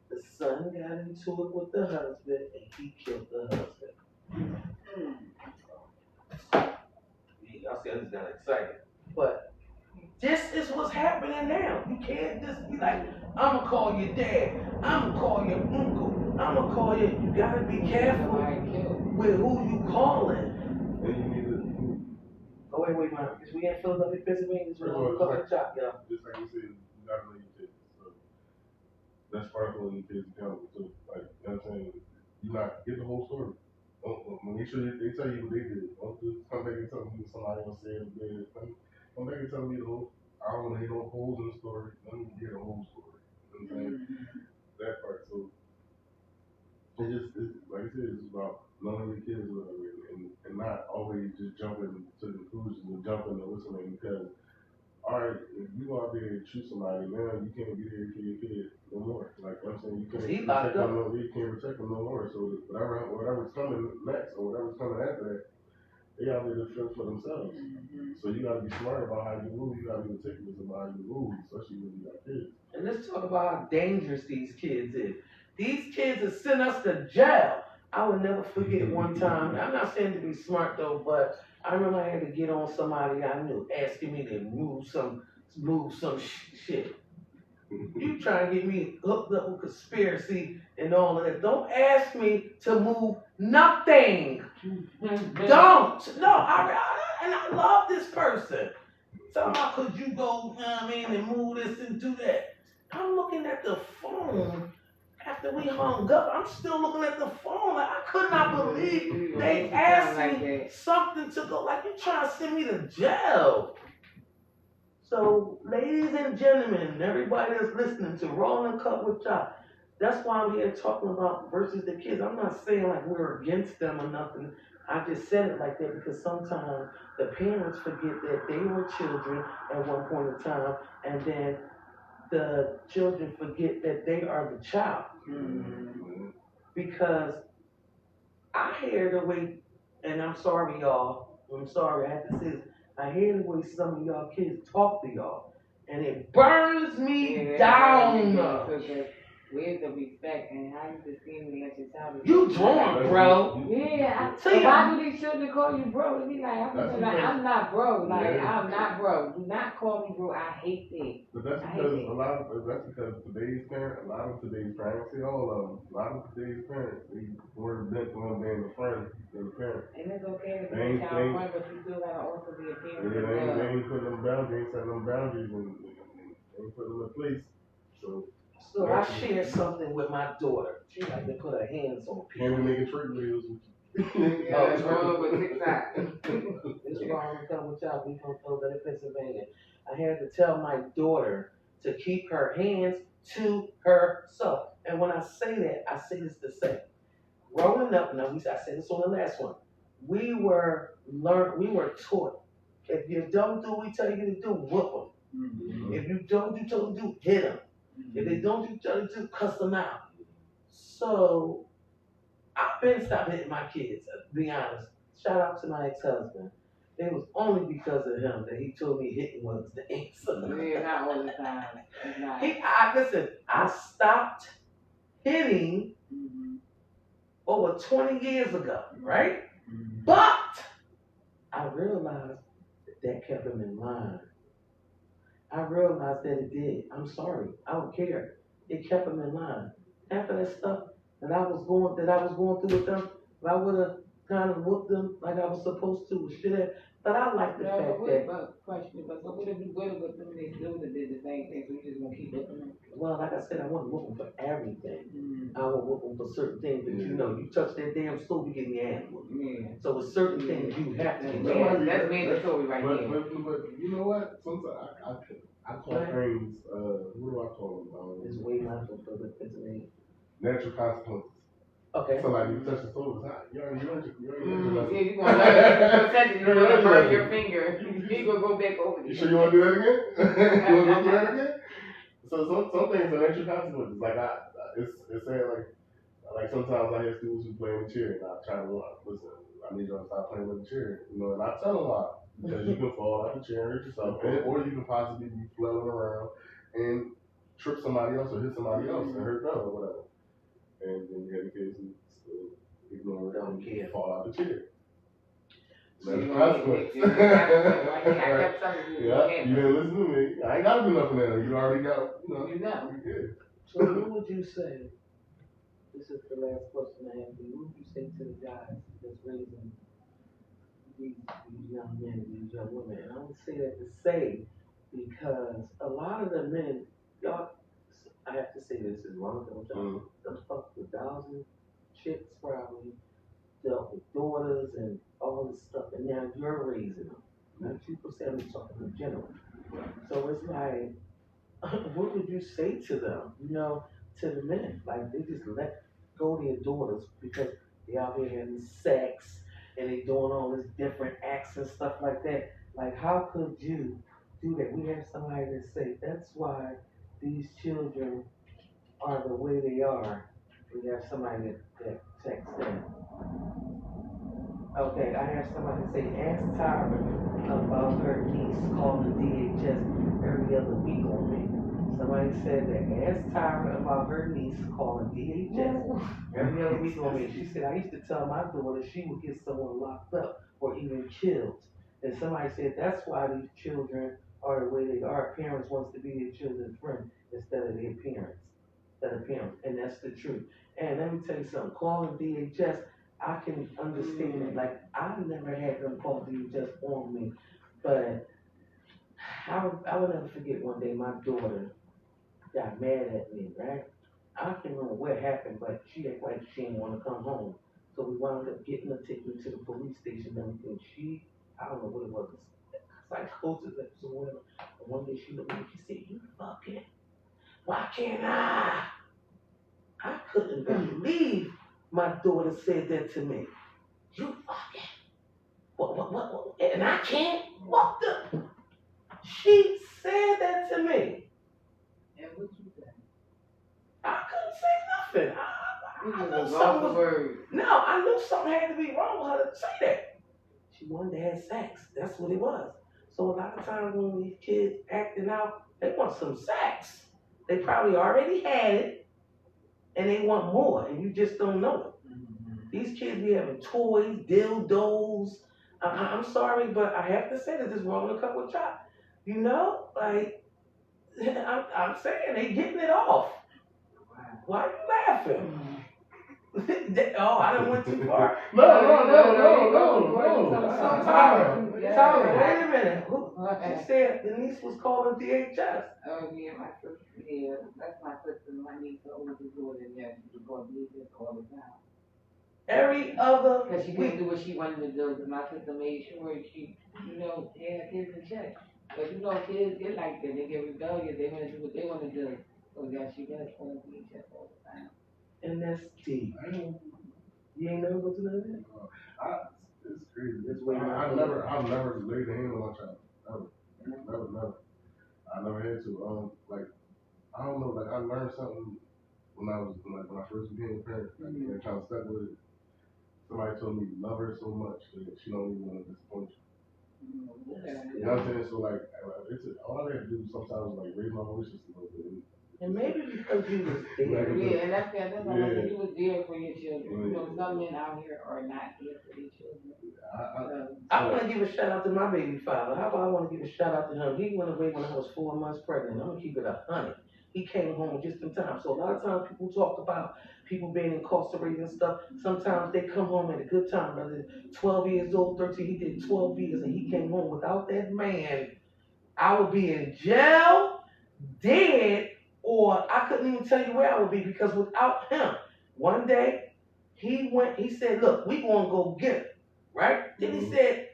The son got into it with the husband, and he killed the husband. Y'all see, I just got excited. But this is what's happening now. You can't just be like, I'm gonna call your dad, I'm gonna call your uncle, I'm gonna call you. You gotta be careful with who you calling. Oh, wait, man. Because we in Philadelphia, Pennsylvania, we're on a couple of Choc, y'all. Just like you said, you gotta know your kids. So that's part of holding your kids accountable too. Like, you know what I'm saying? You not get the whole story. When they tell you what they did. Don't just come back and tell me what somebody else said or did. Come back and tell me the whole. I don't want to hear no holes in the story. Let me hear the whole story. You know what I'm saying? That part. So it's like I said, it's about knowing your kids and not always just jumping to conclusions and jumping to listening because. Alright, if you go out there and shoot somebody, man, you can't be there for your kid no more. Like I'm saying, you can't protect them no more. So whatever's coming next or whatever's coming after that, they out there to feel for themselves. So you gotta be smart about how you move, you gotta be meticulous about how you move, especially when you got kids. And let's talk about how dangerous these kids is. These kids have sent us to jail. I will never forget one time, I'm not saying to be smart though, but I remember I had to get on somebody I knew asking me to move some shit. You trying to get me hooked up with conspiracy and all of that. Don't ask me to move nothing. Don't. No, I love this person. So how could you go, you know what I mean, and move this and do that? I'm looking at the phone. After we hung up, I'm still looking at the phone. Like, I could not believe they asked me something to go. Like, you trying to send me to jail. So, ladies and gentlemen, everybody that's listening to Waymond and Co with Choc, that's why I'm here talking about versus the kids. I'm not saying like we're against them or nothing. I just said it like that because sometimes the parents forget that they were children at one point in time, and then the children forget that they are the child. Because I hear the way, and I'm sorry, y'all. I'm sorry, I have to say this. I hear the way some of y'all kids talk to y'all, and it burns me down. Where's the respect and how you just seem to let your child be? You drunk, bro. Yeah, why do these children call you bro? And be like, I'm not bro. Like, I'm not bro. Do not call me bro. I hate that. But that's because that's because today's parents, a lot of today's parents, see all of them, a lot of today's parents, they were bent on being the friend than the parent. And it's okay to be a child friend, but you still gotta also be a parent. Yeah, they ain't putting them boundaries, setting them boundaries, and they ain't putting them in place. So I shared something with my daughter. She like to put her hands on people. And we making trick videos with you. Yeah, it's wrong with TikTok. This is why I'm coming with y'all. We from Philadelphia, Pennsylvania. I had to tell my daughter to keep her hands to herself. And when I say that, I say this to say, growing up, now I said this on the last one, we were taught, if you don't do what we tell you to do, whoop them. If you don't do what you tell them to do, hit them. If they don't do what you tell them to do, cuss them out. So, I've been stopped hitting my kids, to be honest. Shout out to my ex-husband. It was only because of him that he told me hitting was the answer. Yeah, not all the time. Listen, I stopped hitting over 20 years ago, right? But I realized that kept him in line. I realized that it did. I'm sorry. I don't care. It kept him in line. After that stuff that I was going through with them, if I would have kind of whooped them like I was supposed to, should have. But I like the No, fact but that, question, but so what if you would have with them and they still would have did the same thing, so you just gonna keep looking at them? well, like I said, I wouldn't whoop them for everything. Mm. I would whoop them for certain things that you know, you touch that damn stove, you get your ass whooped. Yeah. So with certain things you have to get your Yeah, ass whooped. that's mandatory right but, there. but you know what? Sometimes I call things, what do I call them? It's way not for the Pennsylvania. Natural consequences. Okay. So like you touch the stove, it's hot. You already Yeah, you gonna touch it, you're gonna burn your finger. You gonna go back over there. You sure you wanna do that again? You wanna go through that again? So some things are natural consequences. Like it's saying like sometimes I hear students who play in the chair and I try to listen, I need y'all to stop playing with the chair. You know, and I tell them why. Because you can fall out the chair and hurt yourself, or you can possibly be flailing around and trip somebody else or hit somebody else and hurt them or whatever. And then you have the kids who still ignore it and fall out the chair. That's the consequence. Yeah, you didn't listen to me. I ain't gotta do nothing there. You already got, you know. You did. So what would you say? This is the last question I have. What would you say to the guys that's raising these young men and these young women? And I would say that to say because a lot of the men, y'all, I have to say this is wrong. The fuck with thousand chicks probably dealt with daughters and all this stuff, and now you're raising them. Not 2%, I'm talking in general. So it's like, what would you say to them? You know, to the men, like they just let go their daughters because they out here having sex and they doing all this different acts and stuff like that. Like, how could you do that? We have somebody that say that's why these children are the way they are. We have somebody that texts that. Okay, I have somebody say, ask Tyra about her niece calling DHS every other week on me. Somebody said that, ask Tyra about her niece calling DHS every other week on me. She said, I used to tell my daughter she would get someone locked up or even killed. And somebody said, that's why these children are the way they are. Parents wants to be their children's friend instead of their parents. And that's the truth. And let me tell you something, calling DHS, I can understand it. Like, I never had them call DHS on me, but I will never forget one day my daughter got mad at me, right? I can't remember what happened, but she acted like she didn't want to come home. So we wound up getting her taken to the police station and everything. I don't know what it was, psychosis or whatever. And one day she looked at me and she said, you fucking, why can't I? I couldn't believe my daughter said that to me. You fucking, what, and I can't? What the? She said that to me. And what you say? I couldn't say nothing. I knew something was, no, I knew something had to be wrong with her to say that. She wanted to have sex. That's what it was. So a lot of times when these kids acting out, they want some sex. They probably already had it, and they want more, and you just don't know it. These kids be having toys, dildos. I'm sorry, but I have to say this is wrong with Choc Co. You know, like, I'm saying they getting it off. Why are you laughing? Oh, I done went too far. No. Tyra, wait a minute. She said the niece was calling DHS. Oh yeah, my sister. Yeah, that's my sister. My niece, the older daughter. Yeah, she was calling DHS all the time. Every other because she couldn't do what she wanted to do. Because my sister made sure she, had kids in check. But kids get like that. They get rebellious. They want to do what they want to do. So yeah, she does call DHS all the time. And that's deep. You ain't never go to none of that? It's crazy. I've never laid a hand on my child. Never. I never had to. I don't know. Like I learned something when I first became a parent. Like, kind of stuck with it. Somebody told me love her so much that she don't even want to disappoint you. You know what I'm saying? So like, all I had to do sometimes was like raise my voice just a little bit. And maybe because you was there. Yeah, and that's why you was there for your children. Some men out here are not there for their children. I want to give a shout out to my baby father. How about I want to give a shout out to him? He went away when I was 4 months pregnant. I'm gonna keep it 100. He came home just in time. So a lot of times people talk about people being incarcerated and stuff. Sometimes they come home at a good time, brother. 12 years old, 13, he did 12 years and he came home without that man. I would be in jail, dead, or I couldn't even tell you where I would be because without him, one day he said, look, we gonna go get him, right? Then he said,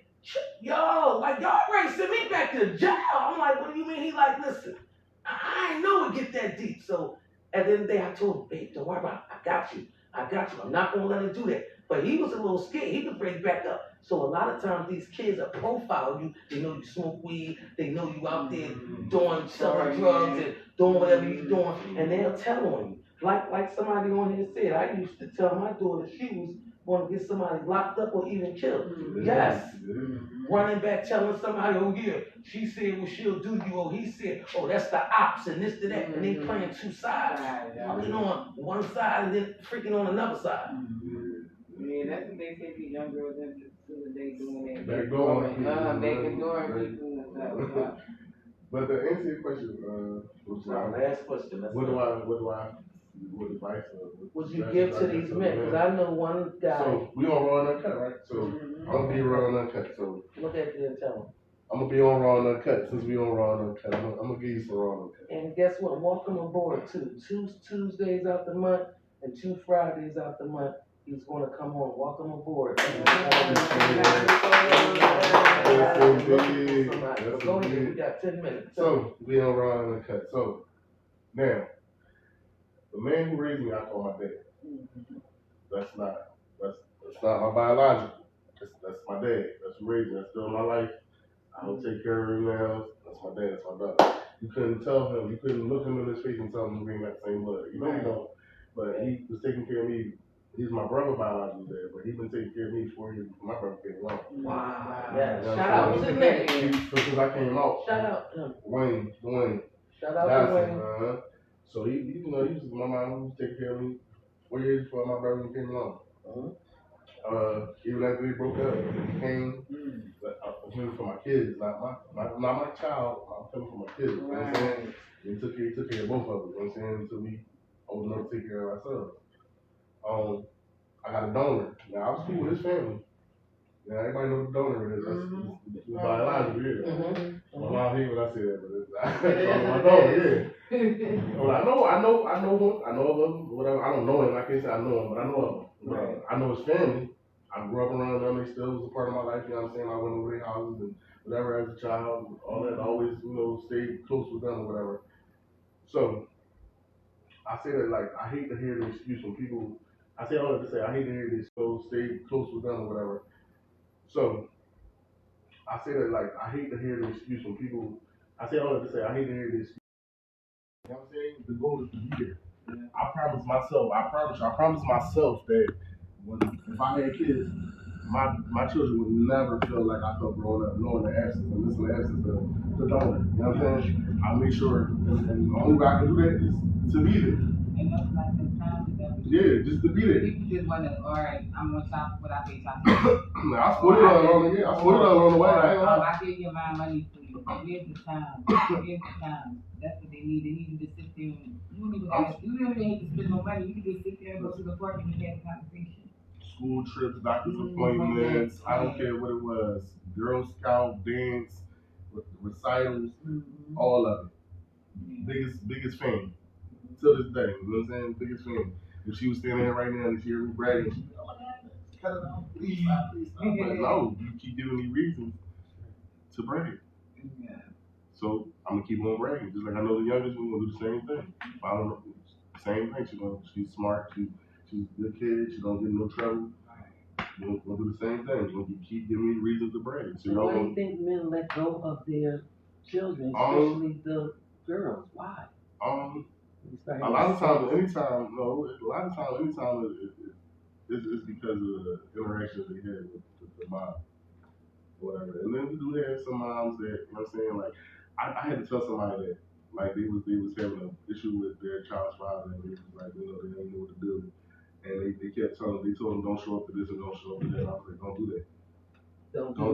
yo, like y'all ready to send me back to jail. I'm like, what do you mean? He like, listen, I ain't know it get that deep. So at the end of the day, I told him, babe, don't worry about it. I got you. I'm not gonna let him do that. But he was a little scared. He was ready back up. So a lot of times these kids are profiling you. They know you smoke weed. They know you out there doing selling drugs and doing whatever you're doing, and they'll tell on you. Like somebody on here said, I used to tell my daughter she was going to get somebody locked up or even killed. Yes. Running back telling somebody, oh yeah, she said what she'll do to you, or he said, oh that's the ops and this to that, and they playing two sides. Fucking on one side and then freaking on another side. Yeah, that's what they say to young girls into the day doing that. They're going. Backdooring people and stuff. But to answer your question, Last question. What advice would you give to these men? Because I know one guy. So we on Raw and Uncut, right? So I'm gonna be Raw and Uncut. So look at you and tell them. I'm gonna be on Raw and Uncut. Since we on Raw and Uncut, I'm gonna give you some Raw and Uncut. And guess what? Welcome aboard too. 2 Tuesdays out the month and 2 Fridays out the month. He's gonna come on. Welcome aboard. Go ahead. We got 10 minutes. So we on Raw and Uncut. So now, the man who raised me, I call my dad. That's not my biological. That's my dad. That's who raised me. That's still my life. I don't take care of him now. That's my dad. That's my brother. You couldn't tell him. You couldn't look him in his face and tell him we ain't got the same blood. You know. But he was taking care of me. He's my brother biological dad, but he's been taking care of me 4 years before my brother came along. Wow. Yeah. Shout out to him. Because I came out. Shout out to him. Wayne. Shout out to Wayne. So he was my mom who was taking care of me 4 years before my brother came along. Even after we broke up, he came. I'm coming for my kids, not my child. I'm coming for my kids. You know what I'm saying? He took care of both of us. You know what I'm saying? Until we old enough to take care of ourselves. I got a donor. Now I was cool with his family. Now everybody knows what a donor is. That's biological, yeah. My mom hates when I say that, but it's my donor, yeah. Well, I know him, whatever. I don't know him. I can't say I know him, but I know him. Right. I know his family. I grew up around them. They still was a part of my life. You know what I'm saying? I went over their houses and whatever as a child. All that. Always, stayed close with them or whatever. So I say that like I hate to hear the excuse from people. I say all that to say I hate to hear this. So stay close with them or whatever. So I say that like I hate to hear the excuse from people. I say all that to say I hate to hear this. You know what I'm saying? The goal is to be there. I promise myself that if I had kids, my children would never feel like I felt growing up, knowing the absence and listening to the absence of the donor. You know what I'm saying? I'll make sure, and the only way I can do that is to be there. And that's like the time that yeah, just to be there. People just want to, all right, I'm going to shop what I pay child support. I split it all on the way. I gave you my money for you. Here's the time. That's what they need. They need you to sit there and you don't even have to spend no money. You can just sit there and go to the park and just have a conversation. School trips, doctor's appointments, I don't care what it was. Girl Scout, dance, recitals, all of it. Biggest fan. Till this day, you know what I'm saying? Biggest fan. If she was standing here right now and she heard me bragging, she'd be like, oh my God, cut it out, please stop. But no, you keep giving me reasons to brag. Yeah. So I'm gonna keep on bragging. Just like I know the youngest one will do the same thing. I don't know, same thing. She's smart. She's a good kid. She don't get in no trouble. We'll do the same thing. We'll keep giving me reasons to brag. So why do you think men let go of their children, especially the girls? Why? A lot of times, anytime it's because of the interactions they had with the mom, whatever. And then we do have some moms that, you know what I'm saying, like, I had to tell somebody that, like, they was having an issue with their child's father, and they was like, they didn't know what to do. And they kept telling them, they told them, don't show up to this and don't show up to that. And I was like, don't do that. Don't tell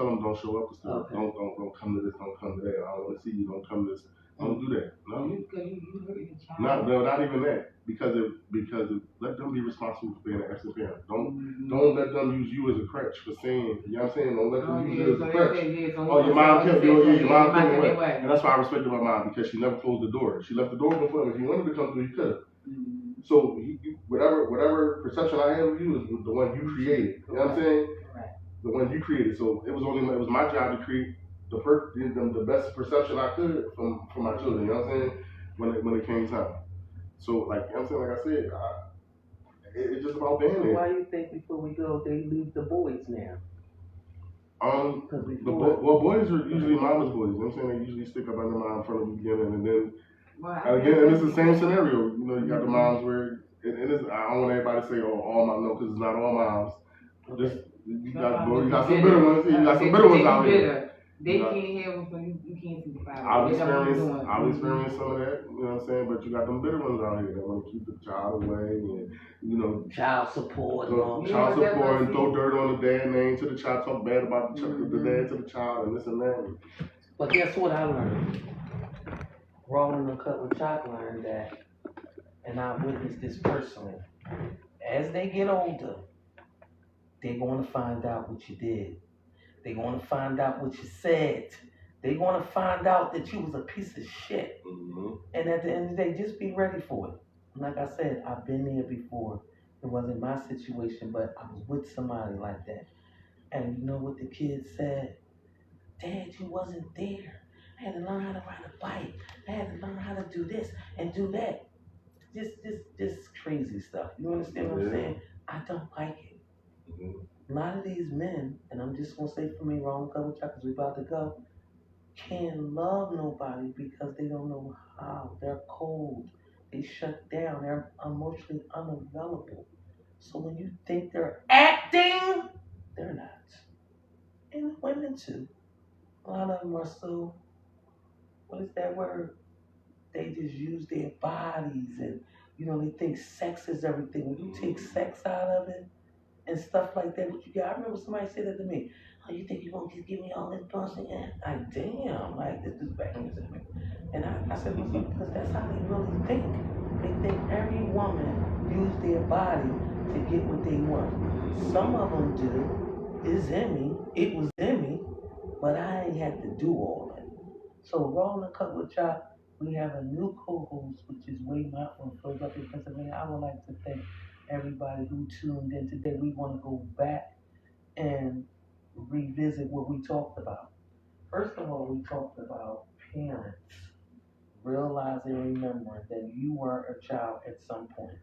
them don't show up to stuff. Okay. Don't come to this, don't come to that. I don't want to see you, don't come to this Don't do that. No. Because you hurt the child. Not even that. Because let them be responsible for being an absent parent. Don't let them use you as a crutch for saying, you know what I'm saying? Don't let them use you as a crutch. Your mom killed me away. And that's why I respected my mom, because she never closed the door. She left the door open for him. If he wanted to come through, he could have. So whatever perception I had of you is the one you created. You know what I'm saying? Right. The one you created. So it was my job to create the best perception I could from my children. You know what I'm saying? When it came time. So like, you know what I'm saying, like I said, it's just about being there. Why do you think before we go they leave the boys now? Boys are usually mama's boys. You know what I'm saying? They usually stick up under mom from the beginning, and then and it's the same scenario. You know, you got the moms where it is. I don't want everybody to say, "Oh, all moms," no, because it's not all moms. Just you got some bitter ones. You got some bitter ones out here. They can't hear when you can't see the fire. I've experienced some of that, you know what I'm saying? But you got them bitter ones out here that want to keep the child away and, you know. Child support and throw dirt on the dad name to the child, talk bad about the dad to the child and this and that. But guess what I learned? Waymond and Co learned that, and I witnessed this personally. As they get older, they're going to find out what you did. They're going to find out what you said. They're going to find out that you was a piece of shit. Mm-hmm. And at the end of the day, just be ready for it. Like I said, I've been there before. It wasn't my situation, but I was with somebody like that. And you know what the kid said? Dad, you wasn't there. I had to learn how to ride a bike. I had to learn how to do this and do that. Just crazy stuff. You understand what I'm saying? I don't like it. Mm-hmm. A lot of these men, and I'm just gonna say for me, wrong couple because we about to go, can't love nobody because they don't know how. They're cold. They shut down. They're emotionally unavailable. So when you think they're acting, they're not. And women too. A lot of them are so, what is that word? They just use their bodies and, you know, they think sex is everything. When you take sex out of it and stuff like that, what you got? I remember somebody said that to me. Oh, you think you're going to just give me all this pussy? And like, damn, like, this is back in the day. And I said, well, because that's how they really think. They think every woman use their body to get what they want. Some of them do. It's in me. It was in me. But I ain't had to do all that. So rolling a couple of chops, we have a new co-host, which is Waymond from Philadelphia, Pennsylvania. I would like to thank everybody who tuned in today. We want to go back and revisit what we talked about. First of all, we talked about parents realizing and remembering that you were a child at some point.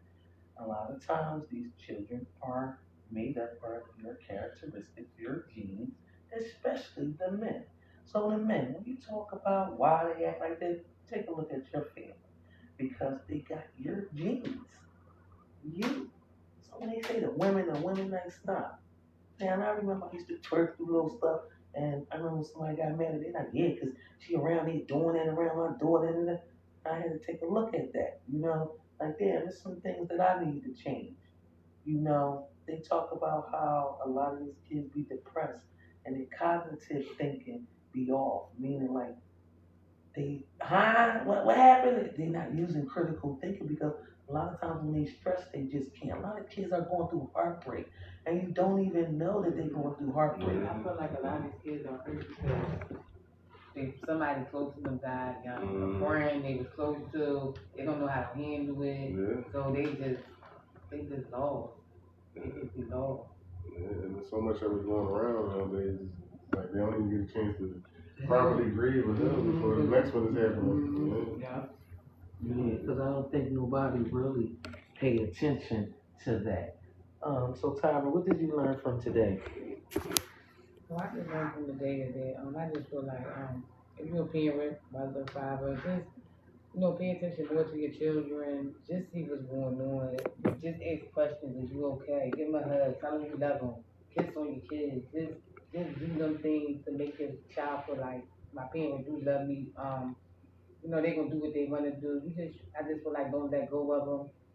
A lot of times these children are made up of your characteristics, your genes, especially the men. So the men, when you talk about why they act like that, take a look at your family. Because they got your genes. You. So when they say the women are women, like stop. Man, I remember I used to twerk through little stuff, and I remember somebody got mad at me, like, yeah, because she around me doing it around my daughter, and I had to take a look at that, you know? Like, damn, there's some things that I need to change. You know, they talk about how a lot of these kids be depressed, and their cognitive thinking be off, meaning like, what happened? They're not using critical thinking because a lot of times when they stress, they just can't. A lot of kids are going through heartbreak, and you don't even know that they're going through heartbreak. I feel like a lot of these kids are hurt because somebody close to them died, a friend they was close to, they don't know how to handle it, so they just lost. They just be lost. Yeah, and there's so much that was going around nowadays. Like they don't even get a chance to properly grieve or heal before the next one is happening. Yeah, because I don't think nobody really pay attention to that. So Tyra, what did you learn from today? Well, I just learned from the day to day. I just feel like if you're a parent, mother, father, just pay attention more to your children. Just see what's going on. Just ask questions. Is you okay? Give them a hug. Tell them you love them. Kiss on your kids. Just do them things to make your child feel like my parents do love me. They're gonna do what they wanna do. I just feel like don't let go of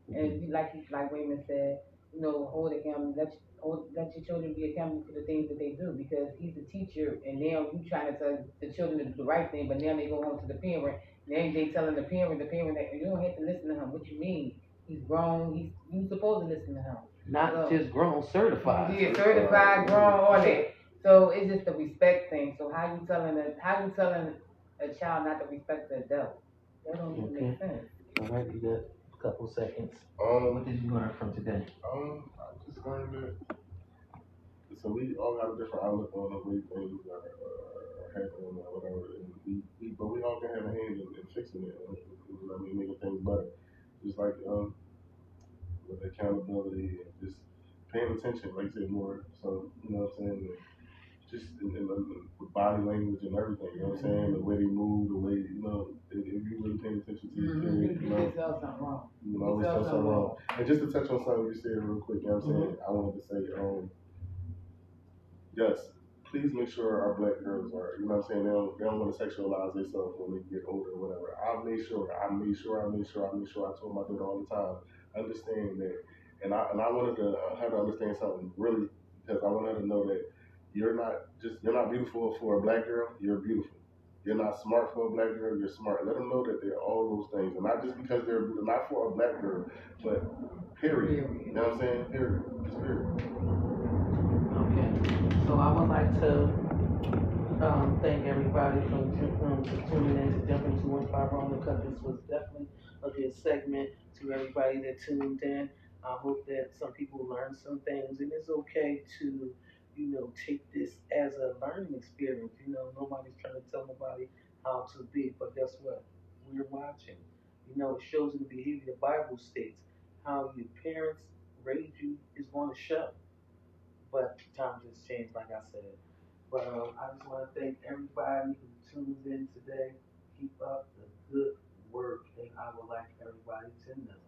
them. And like Waymond said, hold him, let your children be accountable for the things that they do because he's a teacher and now you trying to tell the children to do the right thing, but now they go home to the parent They telling the parent that you don't have to listen to him. What you mean? He's grown. You supposed to listen to him. Not just grown, certified. Yeah, certified, grown, all that. So it's just a respect thing. So how you telling a child not to respect the adult? That don't even make sense. All right, you got a couple seconds. What did you learn from today? I just learned that. So we all got a different outlook on the way things are happening or whatever, and but we all can have a hand in fixing it. Making things better. Just like with accountability and just paying attention, like you said, more. So you know what I'm saying. Just in with body language and everything, you know what I'm saying? The way they move, the way, if you really paying attention to your kid, You can tell something wrong. you can always tell something wrong. And just to touch on something you said real quick, you know what I'm saying? I wanted to say, yes, please make sure our black girls are, you know what I'm saying? They don't want to sexualize themselves when they get older or whatever. I made sure. I told my daughter all the time, understand that. And I wanted to have her understand something really, because I want her to know that you're not beautiful for a black girl, you're beautiful. You're not smart for a black girl, you're smart. Let them know that they're all those things. And not just because they're not for a black girl, but period. You know what I'm saying? Period. Just period. Okay. So I would like to thank everybody for tuning in to Jump Into 1 because this was definitely a good segment to everybody that tuned in. I hope that some people learned some things, and it's okay to take this as a learning experience. Nobody's trying to tell nobody how to be, but guess what? We're watching. It shows in the behavior. The Bible states how your parents raised you is going to show. But times has changed, like I said. But I just want to thank everybody who tunes in today. Keep up the good work, and I would like everybody to know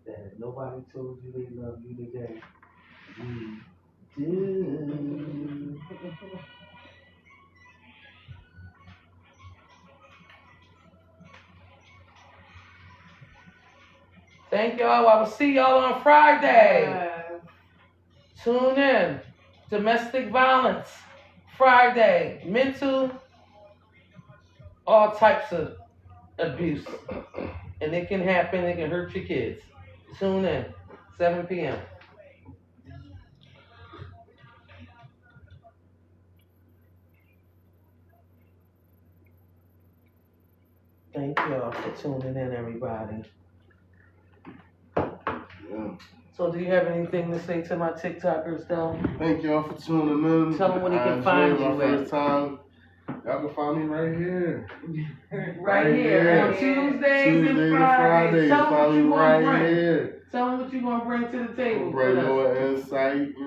that if nobody told you they love you today, we do. Thank y'all. I will see y'all on Friday. Tune in. Domestic violence. Friday. Mental. All types of abuse. And it can happen. It can hurt your kids. Tune in. 7 p.m. Thank y'all for tuning in, everybody. Yeah. So do you have anything to say to my TikTokers, though? Thank y'all for tuning in. Tell them when they can find you. My first time. Y'all can find me right here. Right here. On Tuesdays and Fridays. Tell them what you want to bring. Tell them what you want to bring to the table. Bring more insight,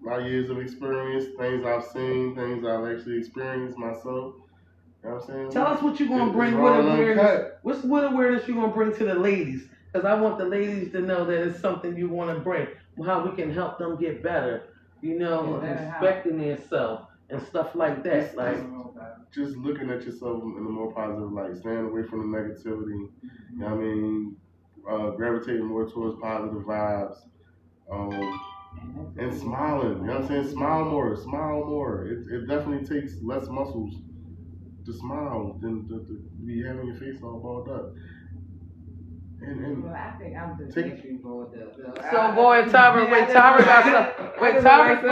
my years of experience, things I've seen, things I've actually experienced myself. You know what I'm saying? Tell us what you're going to bring. What awareness you're going to bring to the ladies? Because I want the ladies to know that it's something you want to bring. How we can help them get better. Respecting themselves and stuff like that. Just looking at yourself in a more positive light. Staying away from the negativity. You know what I mean? Gravitating more towards positive vibes. And smiling. You know what I'm saying? Smile more. It definitely takes less muscles to smile than to be having your face all balled up. Well, I think I'm just naturally balled up. So, boy, Tyra got some. Sometimes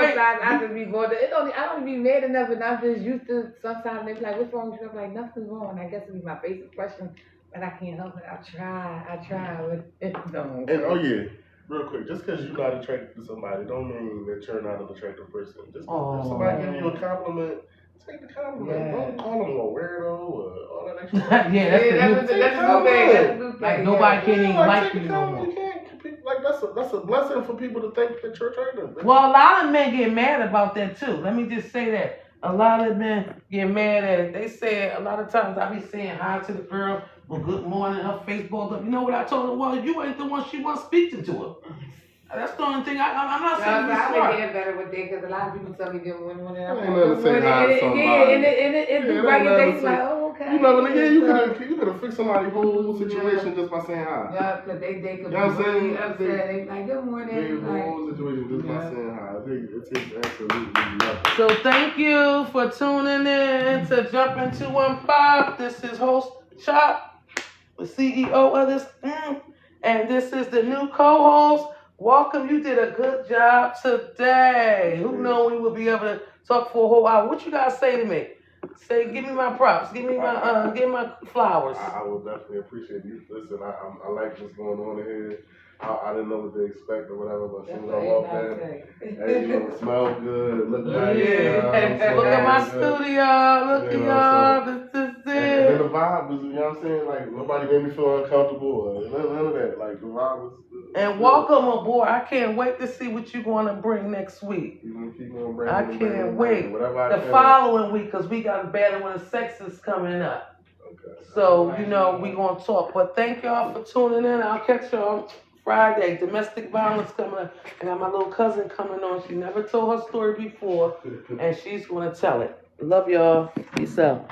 I just be balled up. I don't be mad enough, and I'm just used to. Sometimes they be like, "What's wrong with you?" I'm like, "Nothing's wrong." I guess it be my face expression, but I can't help it. I try, but it don't. And oh yeah. Real quick, just because you're not attracted to somebody, don't mean that you're not an attractive person. Just if somebody gives you a compliment, take the compliment. Yeah. Don't call them a weirdo or all that extra. That's a new thing. Like nobody can even like you no more. Like that's a blessing for people to think that you're attractive. Well, a lot of men get mad about that too. Let me just say that. A lot of men get mad at it. They say a lot of times I be saying hi to the girl, well, good morning, her face balls up. You know what I told her? Well, you ain't the one she wants speaking to her. That's the only thing I'm not saying. I would get better with that because a lot of people tell me good morning. I ain't never say hi to somebody. And right there, like, oh, okay. You could have fixed somebody's whole situation just by saying hi. Yeah, because they could be really upset. They be like, good morning. Their whole situation just by saying hi. It takes absolutely nothing. So thank you for tuning in to Jump Into 1 Pop. This is host Choc, the CEO of this. And this is the new co-host. Welcome. You did a good job today. Who knows we will be able to talk for a whole hour. What you guys say to me? Say, give me my props. Give me my flowers. I would definitely appreciate you. Listen, I like what's going on here. I didn't know what to expect or whatever, but as soon as I walked in, hey, you know, it smelled good, it looked nice. Yeah. Look at my studio. Look at y'all. This is it. And then the vibe was, you know what I'm saying? Like, nobody made me feel uncomfortable or none of that. Like, the vibe was. And welcome aboard. I can't wait to see what you're going to bring next week. You're going to keep on bringing I can't wait. The following week, because we got a battle with the sexes coming up. Okay. So, you know, we're going to talk. But thank y'all for tuning in. I'll catch y'all Friday. Domestic violence coming up. I got my little cousin coming on. She never told her story before, and she's going to tell it. Love y'all. Peace out.